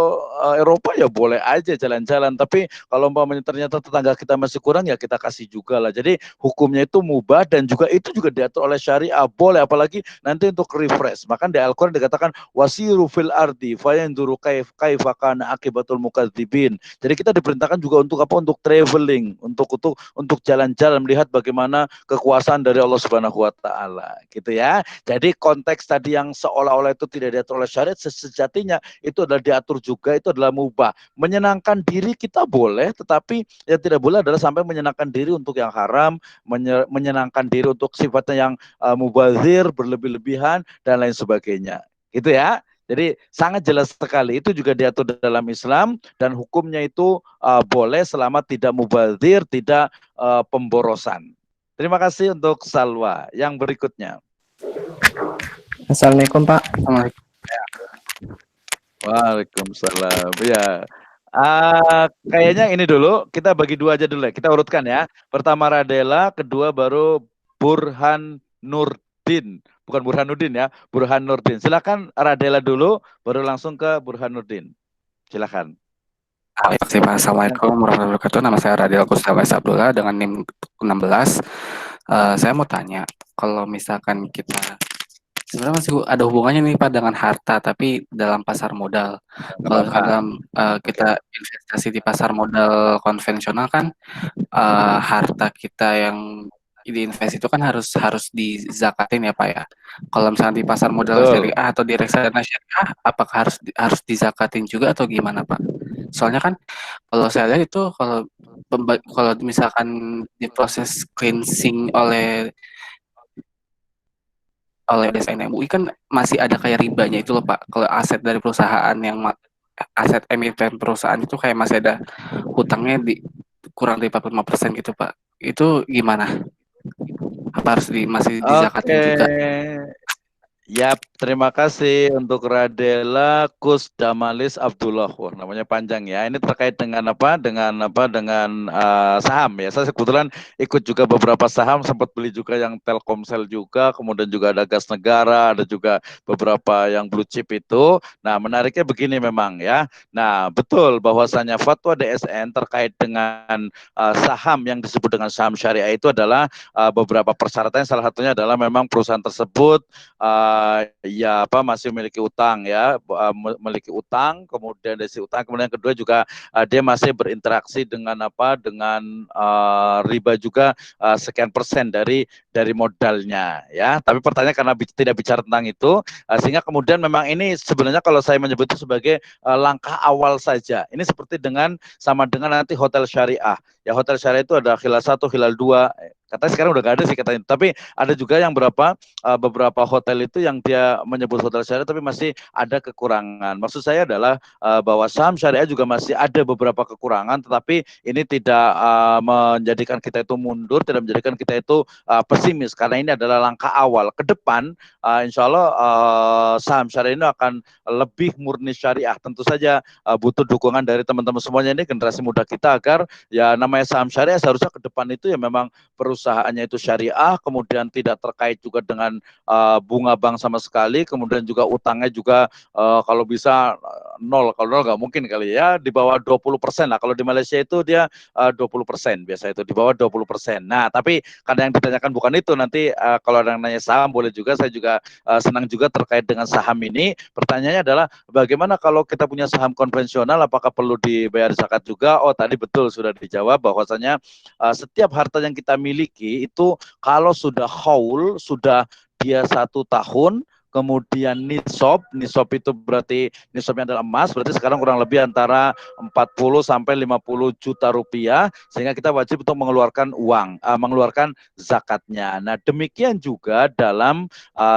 Eropa ya boleh aja jalan-jalan, tapi kalau umpamanya ternyata tetangga kita masih kurang ya kita kasih juga lah. Jadi hukumnya itu mubah dan juga itu juga diatur oleh syariah, boleh, apalagi nanti untuk refresh. Bahkan di Al-Quran dikatakan wasiru fil ardi fayanduru kaifa kana akibatul mukadzibin. Jadi kita diperintahkan juga untuk apa? Untuk traveling, untuk jalan-jalan, melihat bagaimana kekuasaan dari Allah Subhanahu wa taala gitu ya. Jadi konteks tadi yang seolah-olah itu tidak diatur oleh syariat, sejatinya itu adalah diatur juga, itu adalah mubah. Menyenangkan diri kita boleh, tetapi yang tidak boleh adalah sampai menyenangkan diri untuk yang haram, menyenangkan diri untuk sifatnya yang mubazir, berlebih-lebihan, dan lain sebagainya. Gitu ya. Jadi sangat jelas sekali, itu juga diatur dalam Islam, dan hukumnya itu boleh selama tidak mubazir, tidak pemborosan. Terima kasih untuk Salwa. Yang berikutnya. Assalamualaikum Pak. Waalaikumsalam. Ya, kayaknya ini dulu kita bagi dua aja dulu ya. Kita urutkan ya. Pertama Radela, kedua baru Burhan Nurdin. Bukan Burhanuddin ya, Burhan Nurdin. Silakan Radela dulu, baru langsung ke Burhanuddin. Silakan. Assalamualaikum warahmatullahi wabarakatuh. Nama saya Radil Kusnawais Abdullah dengan NIM 16. Saya mau tanya, kalau misalkan kita sebenarnya masih ada hubungannya nih Pak dengan harta, tapi dalam pasar modal. Kalau misalkan dalam kita investasi di pasar modal konvensional kan, harta kita yang diinvest itu kan harus dizakatin ya Pak ya. Kalau misalnya di pasar modal syariah atau di reksadana syariah, apakah harus dizakatin juga atau gimana Pak? Soalnya kan kalau saya lihat itu kalau misalkan diproses cleansing oleh BSN MUI kan masih ada kayak ribanya itu loh Pak. Kalau aset dari perusahaan aset emiten perusahaan itu kayak masih ada hutangnya kurang dari 45% gitu Pak. Itu gimana? Apa harus masih dizakatin juga? Yap, terima kasih untuk Radela Kusdamalis Abdullah. Wah, namanya panjang ya. Ini terkait dengan apa? Dengan saham ya. Saya kebetulan ikut juga beberapa saham, sempat beli juga yang Telkomsel juga, kemudian juga ada Gas Negara, ada juga beberapa yang blue chip itu. Nah, menariknya begini memang ya. Nah, betul bahwasanya fatwa DSN terkait dengan saham yang disebut dengan saham syariah itu adalah beberapa persyaratan. Salah satunya adalah memang perusahaan tersebut ya apa masih memiliki utang ya, memiliki utang, kemudian dari si utang, kemudian yang kedua juga dia masih berinteraksi dengan apa dengan riba juga sekian persen dari modalnya ya. Tapi pertanyaan karena tidak bicara tentang itu sehingga kemudian memang ini sebenarnya kalau saya menyebut itu sebagai langkah awal saja. Ini seperti sama dengan nanti hotel syariah. Ya hotel syariah itu ada hilal 1, hilal 2. Katanya sekarang udah gak ada sih katanya. Tapi ada juga yang beberapa hotel itu yang dia menyebut hotel syariah tapi masih ada kekurangan. Maksud saya adalah bahwa saham syariah juga masih ada beberapa kekurangan, tetapi ini tidak menjadikan kita itu mundur, tidak menjadikan kita itu pesimis, karena ini adalah langkah awal. Ke depan, insya Allah saham syariah ini akan lebih murni syariah. Tentu saja butuh dukungan dari teman-teman semuanya ini, generasi muda kita, agar ya namanya saham syariah seharusnya ke depan itu ya memang perusahaannya itu syariah, kemudian tidak terkait juga dengan bunga bank sama sekali, kemudian juga utangnya juga kalau bisa nol, kalau nol nggak mungkin kali ya, di bawah 20% lah. Kalau di Malaysia itu dia 20%, biasa itu di bawah 20%. Nah, tapi karena yang ditanyakan bukan itu, nanti kalau ada yang nanya saham boleh juga, saya juga senang juga terkait dengan saham ini. Pertanyaannya adalah bagaimana kalau kita punya saham konvensional, apakah perlu dibayar zakat juga? Oh, tadi betul sudah dijawab bahwasanya setiap harta yang kita miliki itu kalau sudah haul, sudah dia 1 tahun, kemudian nisab itu berarti nisabnya adalah emas, berarti sekarang kurang lebih antara 40 sampai 50 juta rupiah, sehingga kita wajib untuk mengeluarkan uang, mengeluarkan zakatnya. Nah, demikian juga dalam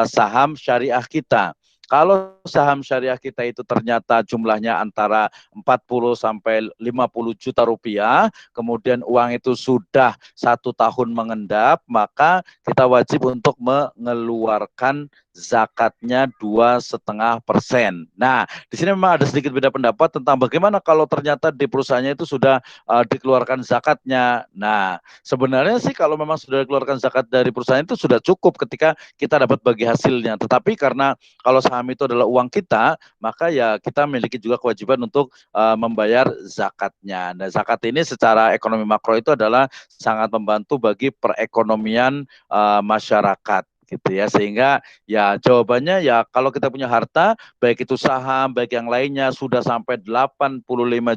saham syariah kita. Kalau saham syariah kita itu ternyata jumlahnya antara 40 sampai 50 juta rupiah, kemudian uang itu sudah 1 tahun mengendap, maka kita wajib untuk mengeluarkan zakatnya 2,5%. Nah, di sini memang ada sedikit beda pendapat tentang bagaimana kalau ternyata di perusahaannya itu sudah dikeluarkan zakatnya. Nah, sebenarnya sih kalau memang sudah dikeluarkan zakat dari perusahaan itu sudah cukup ketika kita dapat bagi hasilnya. Tetapi karena kalau saham itu adalah uang kita, maka ya kita memiliki juga kewajiban untuk membayar zakatnya. Nah, zakat ini secara ekonomi makro itu adalah sangat membantu bagi perekonomian masyarakat gitu ya, sehingga ya jawabannya ya kalau kita punya harta baik itu saham baik yang lainnya sudah sampai 85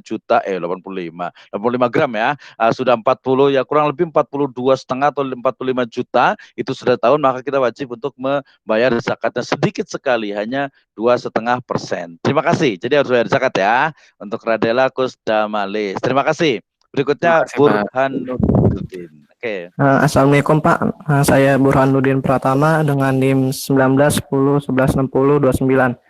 juta 85 gram ya, sudah 40 ya kurang lebih 42,5 atau 45 juta itu sudah tahun, maka kita wajib untuk membayar zakatnya sedikit sekali, hanya 2,5%. Terima kasih. Jadi harus bayar zakat ya untuk Radela Kusdamalis. Terima kasih. Terima Berikutnya kasih, Pak. Burhanuddin. Oke. Assalamualaikum Pak, saya Burhanuddin Pratama dengan NIM 1910116029.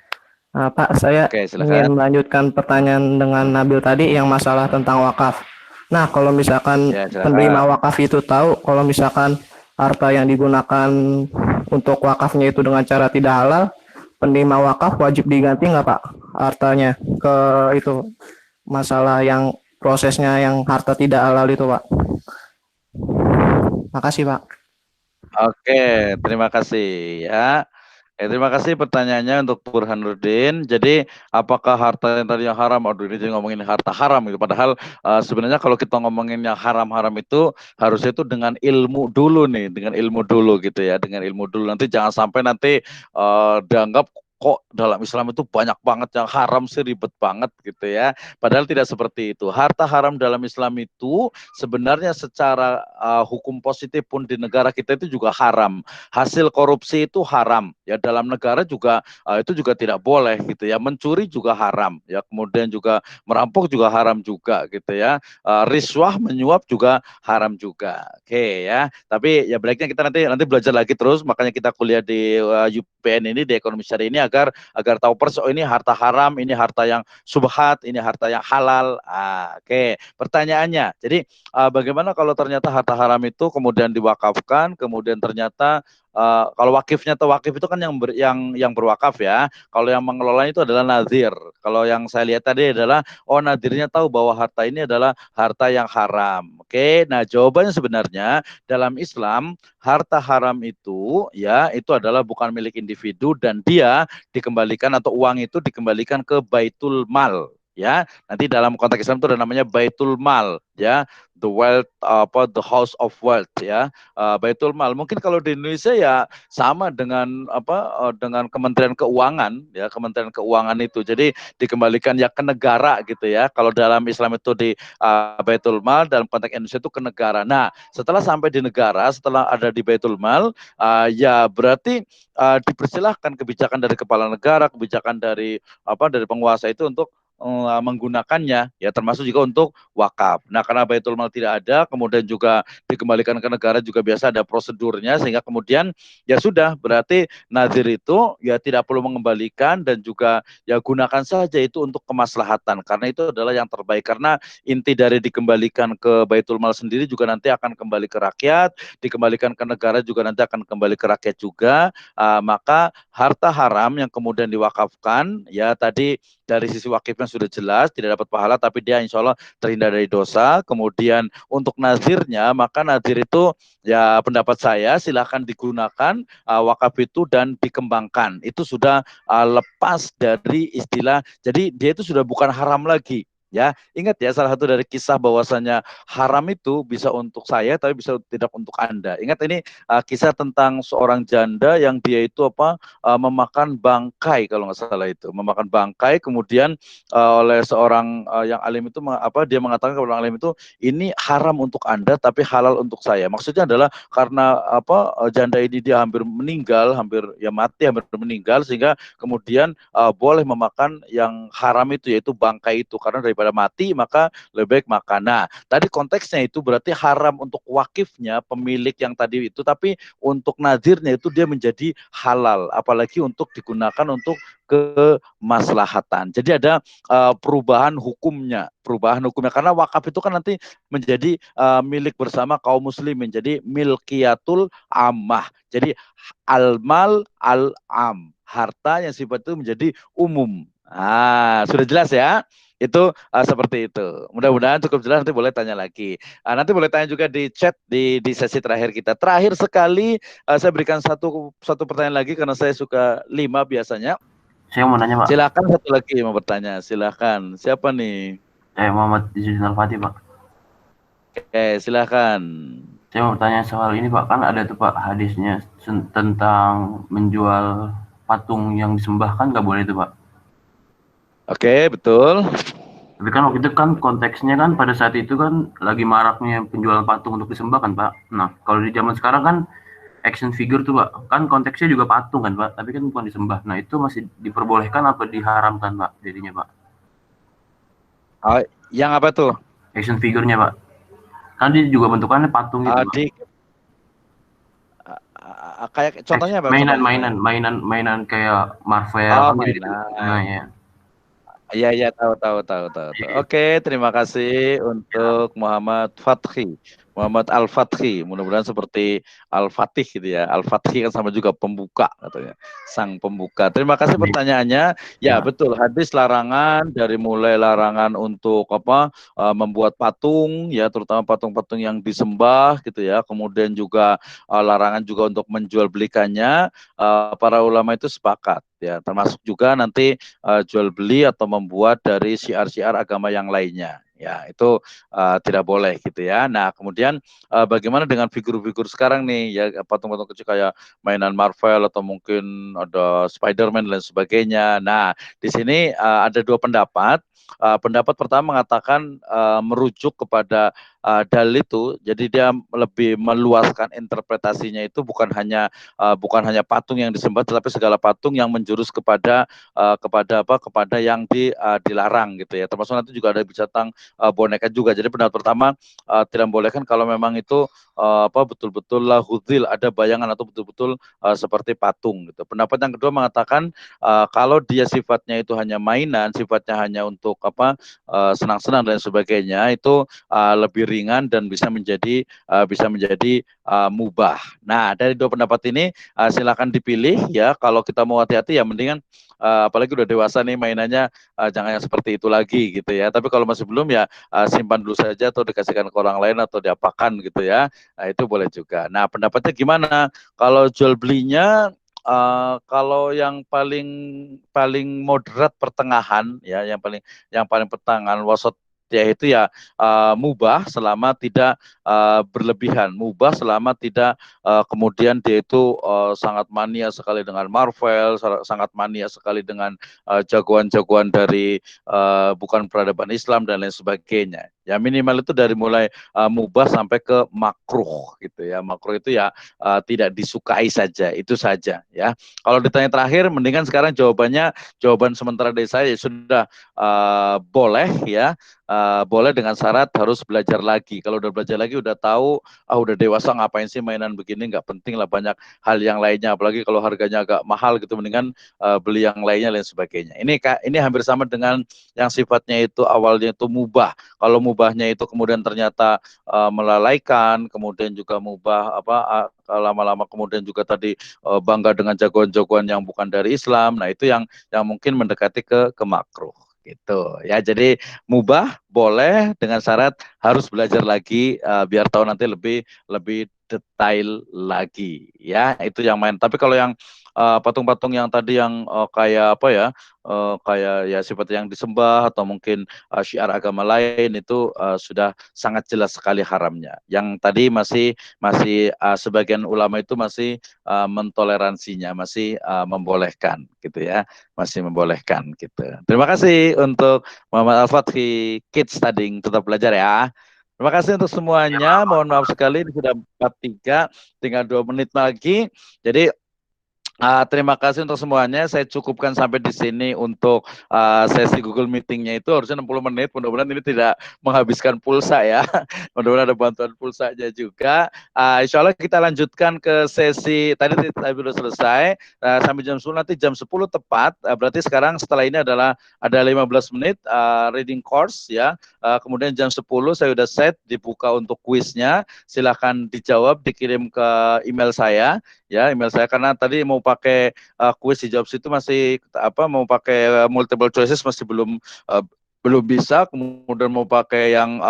Pak, saya Oke, silakan. ingin melanjutkan pertanyaan dengan Nabil tadi yang masalah tentang wakaf. Nah, kalau misalkan Ya, silakan. penerima wakaf itu tahu kalau misalkan harta yang digunakan untuk wakafnya itu dengan cara tidak halal, penerima wakaf wajib diganti nggak Pak hartanya ke itu masalah yang prosesnya yang harta tidak halal itu Pak? Makasih Pak. Oke, terima kasih ya. Terima kasih pertanyaannya untuk Burhanuddin. Jadi apakah harta yang tadinya haram? Aduh, ini jadi ngomongin harta haram gitu. Padahal sebenarnya kalau kita ngomongin yang haram-haram itu harusnya itu dengan ilmu dulu nih, dengan ilmu dulu gitu ya, dengan ilmu dulu. Nanti jangan sampai nanti dianggap kok dalam Islam itu banyak banget yang haram sih, ribet banget gitu ya. Padahal tidak seperti itu. Harta haram dalam Islam itu sebenarnya secara hukum positif pun di negara kita itu juga haram. Hasil korupsi itu haram ya, dalam negara juga itu juga tidak boleh gitu ya. Mencuri juga haram ya, kemudian juga merampok juga haram juga gitu ya. Riswah, menyuap juga haram juga. Oke ya, tapi ya baiknya kita nanti belajar lagi terus, makanya kita kuliah di UPN ini, di ekonomi syariah ini, agar tahu persis, oh ini harta haram, ini harta yang subhat, ini harta yang halal. Oke, pertanyaannya jadi bagaimana kalau ternyata harta haram itu kemudian diwakafkan, kemudian ternyata kalau wakifnya atau wakif itu kan yang berwakaf ya. Kalau yang mengelola itu adalah nazir. Kalau yang saya lihat tadi adalah nadirnya tahu bahwa harta ini adalah harta yang haram. Oke, nah jawabannya sebenarnya dalam Islam harta haram itu ya itu adalah bukan milik individu dan dia dikembalikan atau uang itu dikembalikan ke Baitul Mal ya. Nanti dalam konteks Islam itu ada namanya Baitul Mal ya, the wealth the house of wealth ya, Baitul Mal. Mungkin kalau di Indonesia ya sama dengan dengan Kementerian Keuangan ya, Kementerian Keuangan itu. Jadi dikembalikan ya ke negara gitu ya. Kalau dalam Islam itu di Baitul Mal, dalam konteks Indonesia itu ke negara. Nah, setelah sampai di negara, setelah ada di Baitul Mal, ya berarti dipersilahkan kebijakan dari kepala negara, kebijakan dari dari penguasa itu untuk menggunakannya ya, termasuk juga untuk wakaf. Nah, karena Baitul Mal tidak ada, kemudian juga dikembalikan ke negara juga biasa ada prosedurnya, sehingga kemudian ya sudah, berarti nazir itu ya tidak perlu mengembalikan dan juga ya gunakan saja itu untuk kemaslahatan, karena itu adalah yang terbaik. Karena inti dari dikembalikan ke Baitul Mal sendiri juga nanti akan kembali ke rakyat, dikembalikan ke negara juga nanti akan kembali ke rakyat juga. Maka harta haram yang kemudian diwakafkan ya tadi dari sisi wakifnya sudah jelas tidak dapat pahala, tapi dia insya Allah terhindar dari dosa. Kemudian untuk nazirnya, maka nazir itu ya pendapat saya silahkan digunakan wakaf itu dan dikembangkan. Itu sudah lepas dari istilah, jadi dia itu sudah bukan haram lagi. Ya, ingat ya, salah satu dari kisah bahwasanya haram itu bisa untuk saya tapi bisa tidak untuk Anda. Ingat ini kisah tentang seorang janda yang dia itu memakan bangkai, kalau nggak salah itu, memakan bangkai, kemudian oleh seorang yang alim itu dia mengatakan kepada orang alim itu, ini haram untuk Anda tapi halal untuk saya. Maksudnya adalah karena janda ini dia hampir meninggal, hampir meninggal, sehingga kemudian boleh memakan yang haram itu, yaitu bangkai itu, karena daripada mati maka lebih baik makan. Nah, tadi konteksnya itu berarti haram untuk wakifnya, pemilik yang tadi itu, tapi untuk nazirnya itu dia menjadi halal, apalagi untuk digunakan untuk kemaslahatan. Jadi ada perubahan hukumnya karena wakaf itu kan nanti menjadi milik bersama kaum muslimin, jadi milkiyatul ammah, jadi al-mal al-am, harta yang sifat itu menjadi umum. Sudah jelas ya? Itu seperti itu. Mudah-mudahan cukup jelas, nanti boleh tanya lagi. Nanti boleh tanya juga di chat di sesi terakhir kita. Terakhir sekali saya berikan satu pertanyaan lagi karena saya suka 5 biasanya. Saya mau nanya, Pak. Silakan satu lagi mau bertanya. Silakan. Siapa nih? Muhammad Izzuddin Al-Fatih, Pak. Oke, silakan. Saya mau bertanya soal ini, Pak. Kan ada tuh, Pak, hadisnya tentang menjual patung yang disembah, kan nggak boleh itu, Pak. Oke, betul. Tapi kan waktu itu kan konteksnya kan pada saat itu kan lagi maraknya penjualan patung untuk disembah kan, Pak. Nah, kalau di zaman sekarang kan action figure tuh, Pak. Kan konteksnya juga patung kan, Pak. Tapi kan bukan disembah. Nah, itu masih diperbolehkan apa diharamkan, Pak, jadinya, Pak? Yang apa tuh? Action figure-nya, Pak. Kan dia juga bentukannya patung gitu, Pak. Kayak contohnya apa? Mainan kayak Marvel. Mainan. Gitu. Nah, ya. Iya, tahu. Oke, terima kasih untuk Muhammad Fathi. Muhammad Al-Fathi, mudah-mudahan seperti Al-Fatih gitu ya. Al-Fatih kan sama juga pembuka katanya, sang pembuka. Terima kasih pertanyaannya. Ya, betul, hadis larangan, dari mulai larangan untuk membuat patung ya, terutama patung-patung yang disembah gitu ya. Kemudian juga larangan juga untuk menjual belikannya. Para ulama itu sepakat ya, termasuk juga nanti jual beli atau membuat dari syiar-syiar agama yang lainnya. Ya, itu tidak boleh gitu ya. Nah, kemudian bagaimana dengan figur-figur sekarang nih ya, patung-patung kecil kayak mainan Marvel atau mungkin ada Spider-Man dan sebagainya. Nah, di sini ada 2 pendapat. Pendapat pertama mengatakan merujuk kepada dalil itu, jadi dia lebih meluaskan interpretasinya, itu bukan hanya patung yang disembah, tetapi segala patung yang menjurus kepada yang dilarang gitu ya. Termasuk nanti juga ada bicara tentang boneka juga. Jadi pendapat pertama tidak membolehkan kalau memang itu betul-betul lahudil, ada bayangan atau betul-betul seperti patung gitu. Pendapat yang kedua mengatakan kalau dia sifatnya itu hanya mainan, sifatnya hanya untuk senang-senang dan sebagainya, itu lebih ringan dan bisa menjadi mubah. Nah, dari dua pendapat ini silakan dipilih ya. Kalau kita mau hati-hati ya mendingan apalagi udah dewasa nih mainannya jangan yang seperti itu lagi gitu ya. Tapi kalau masih belum ya simpan dulu saja atau dikasihkan ke orang lain atau diapakan gitu ya. Nah, itu boleh juga. Nah, pendapatnya gimana? Kalau jual belinya kalau yang paling moderat pertengahan ya, yang paling pertengahan wasat ya itu ya mubah selama tidak berlebihan, mubah selama tidak kemudian dia itu sangat mania sekali dengan Marvel, sangat mania sekali dengan jagoan-jagoan dari bukan peradaban Islam dan lain sebagainya. Ya minimal itu dari mulai mubah sampai ke makruh gitu ya. Makruh itu ya tidak disukai saja, itu saja ya. Kalau ditanya terakhir, mendingan sekarang jawaban sementara dari saya ya sudah boleh ya. Boleh dengan syarat harus belajar lagi. Kalau udah belajar lagi udah tahu, udah dewasa ngapain sih mainan begini, nggak penting lah banyak hal yang lainnya. Apalagi kalau harganya agak mahal gitu, mendingan beli yang lainnya lain sebagainya. Ini hampir sama dengan yang sifatnya itu awalnya itu mubah. Kalau mubahnya itu kemudian ternyata melalaikan, kemudian juga mubah lama-lama kemudian juga tadi bangga dengan jagoan-jagoan yang bukan dari Islam. Nah, itu yang mungkin mendekati ke makruh gitu ya. Jadi mubah boleh dengan syarat harus belajar lagi biar tahu nanti lebih detail lagi ya. Itu yang main. Tapi kalau yang patung-patung yang tadi yang kayak apa ya, kayak ya seperti yang disembah atau mungkin syiar agama lain itu sudah sangat jelas sekali haramnya. Yang tadi masih sebagian ulama itu masih mentoleransinya, masih membolehkan gitu ya, masih membolehkan gitu. Terima kasih untuk Muhammad Al-Fathi Kids Studying, tetap belajar ya. Terima kasih untuk semuanya. Mohon maaf sekali sudah 43, tinggal 2 menit lagi. Jadi terima kasih untuk semuanya. Saya cukupkan sampai di sini untuk sesi Google Meeting-nya itu harusnya 60 menit. Mudah-mudahan ini tidak menghabiskan pulsa ya. Mudah-mudahan ada bantuan pulsanya juga. Insya Allah kita lanjutkan ke sesi tadi sudah selesai sampai jam 10, nanti jam 10 tepat. Berarti sekarang setelah ini adalah ada 15 menit reading course ya. Kemudian jam 10 saya sudah set dibuka untuk kuisnya. Silahkan dijawab, dikirim ke email saya. Ya, email saya karena tadi mau pakai kuis dijawab situ masih mau pakai multiple choices masih belum bisa, kemudian mau pakai yang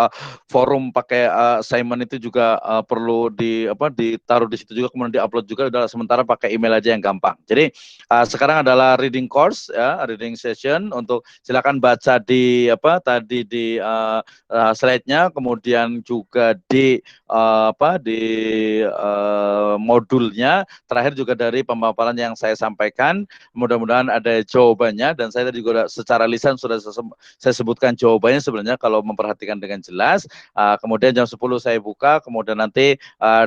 forum pakai assignment itu juga perlu ditaruh di situ juga, kemudian diupload juga. Udah sementara pakai email aja yang gampang. Jadi sekarang adalah reading course ya, reading session untuk silakan baca di tadi di slide-nya, kemudian juga di modulnya, terakhir juga dari pemaparan yang saya sampaikan. Mudah-mudahan ada jawabannya, dan saya tadi juga secara lisan sudah saya sebutkan jawabannya sebenarnya kalau memperhatikan dengan jelas. Kemudian jam 10 saya buka, kemudian nanti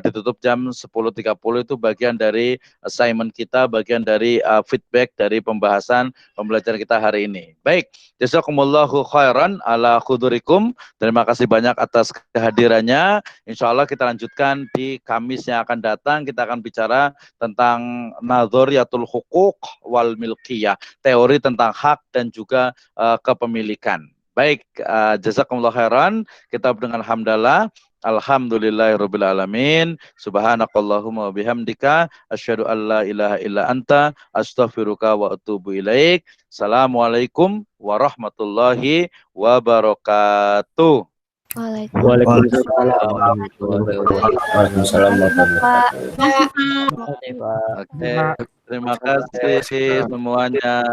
ditutup jam 10.30. Itu bagian dari assignment kita, bagian dari feedback dari pembahasan pembelajaran kita hari ini. Baik, jazakumullahu khairan ala khudurikum. Terima kasih banyak atas kehadirannya. Insya Allah kita lanjutkan di Kamis yang akan datang. Kita akan bicara tentang nadhariyatul huquq wal milkiyah, teori tentang hak dan juga kepemilikan. Baik, jazakumullah khairan. Kita dengan hamdalah. Alhamdulillahirabbil alamin. Subhanakallahumma wa bihamdika asyhadu an la ilaha illa anta astaghfiruka wa atubu ilaik. Assalamualaikum warahmatullahi wabarakatuh. Waalaikumsalam. Oke, terima kasih semuanya.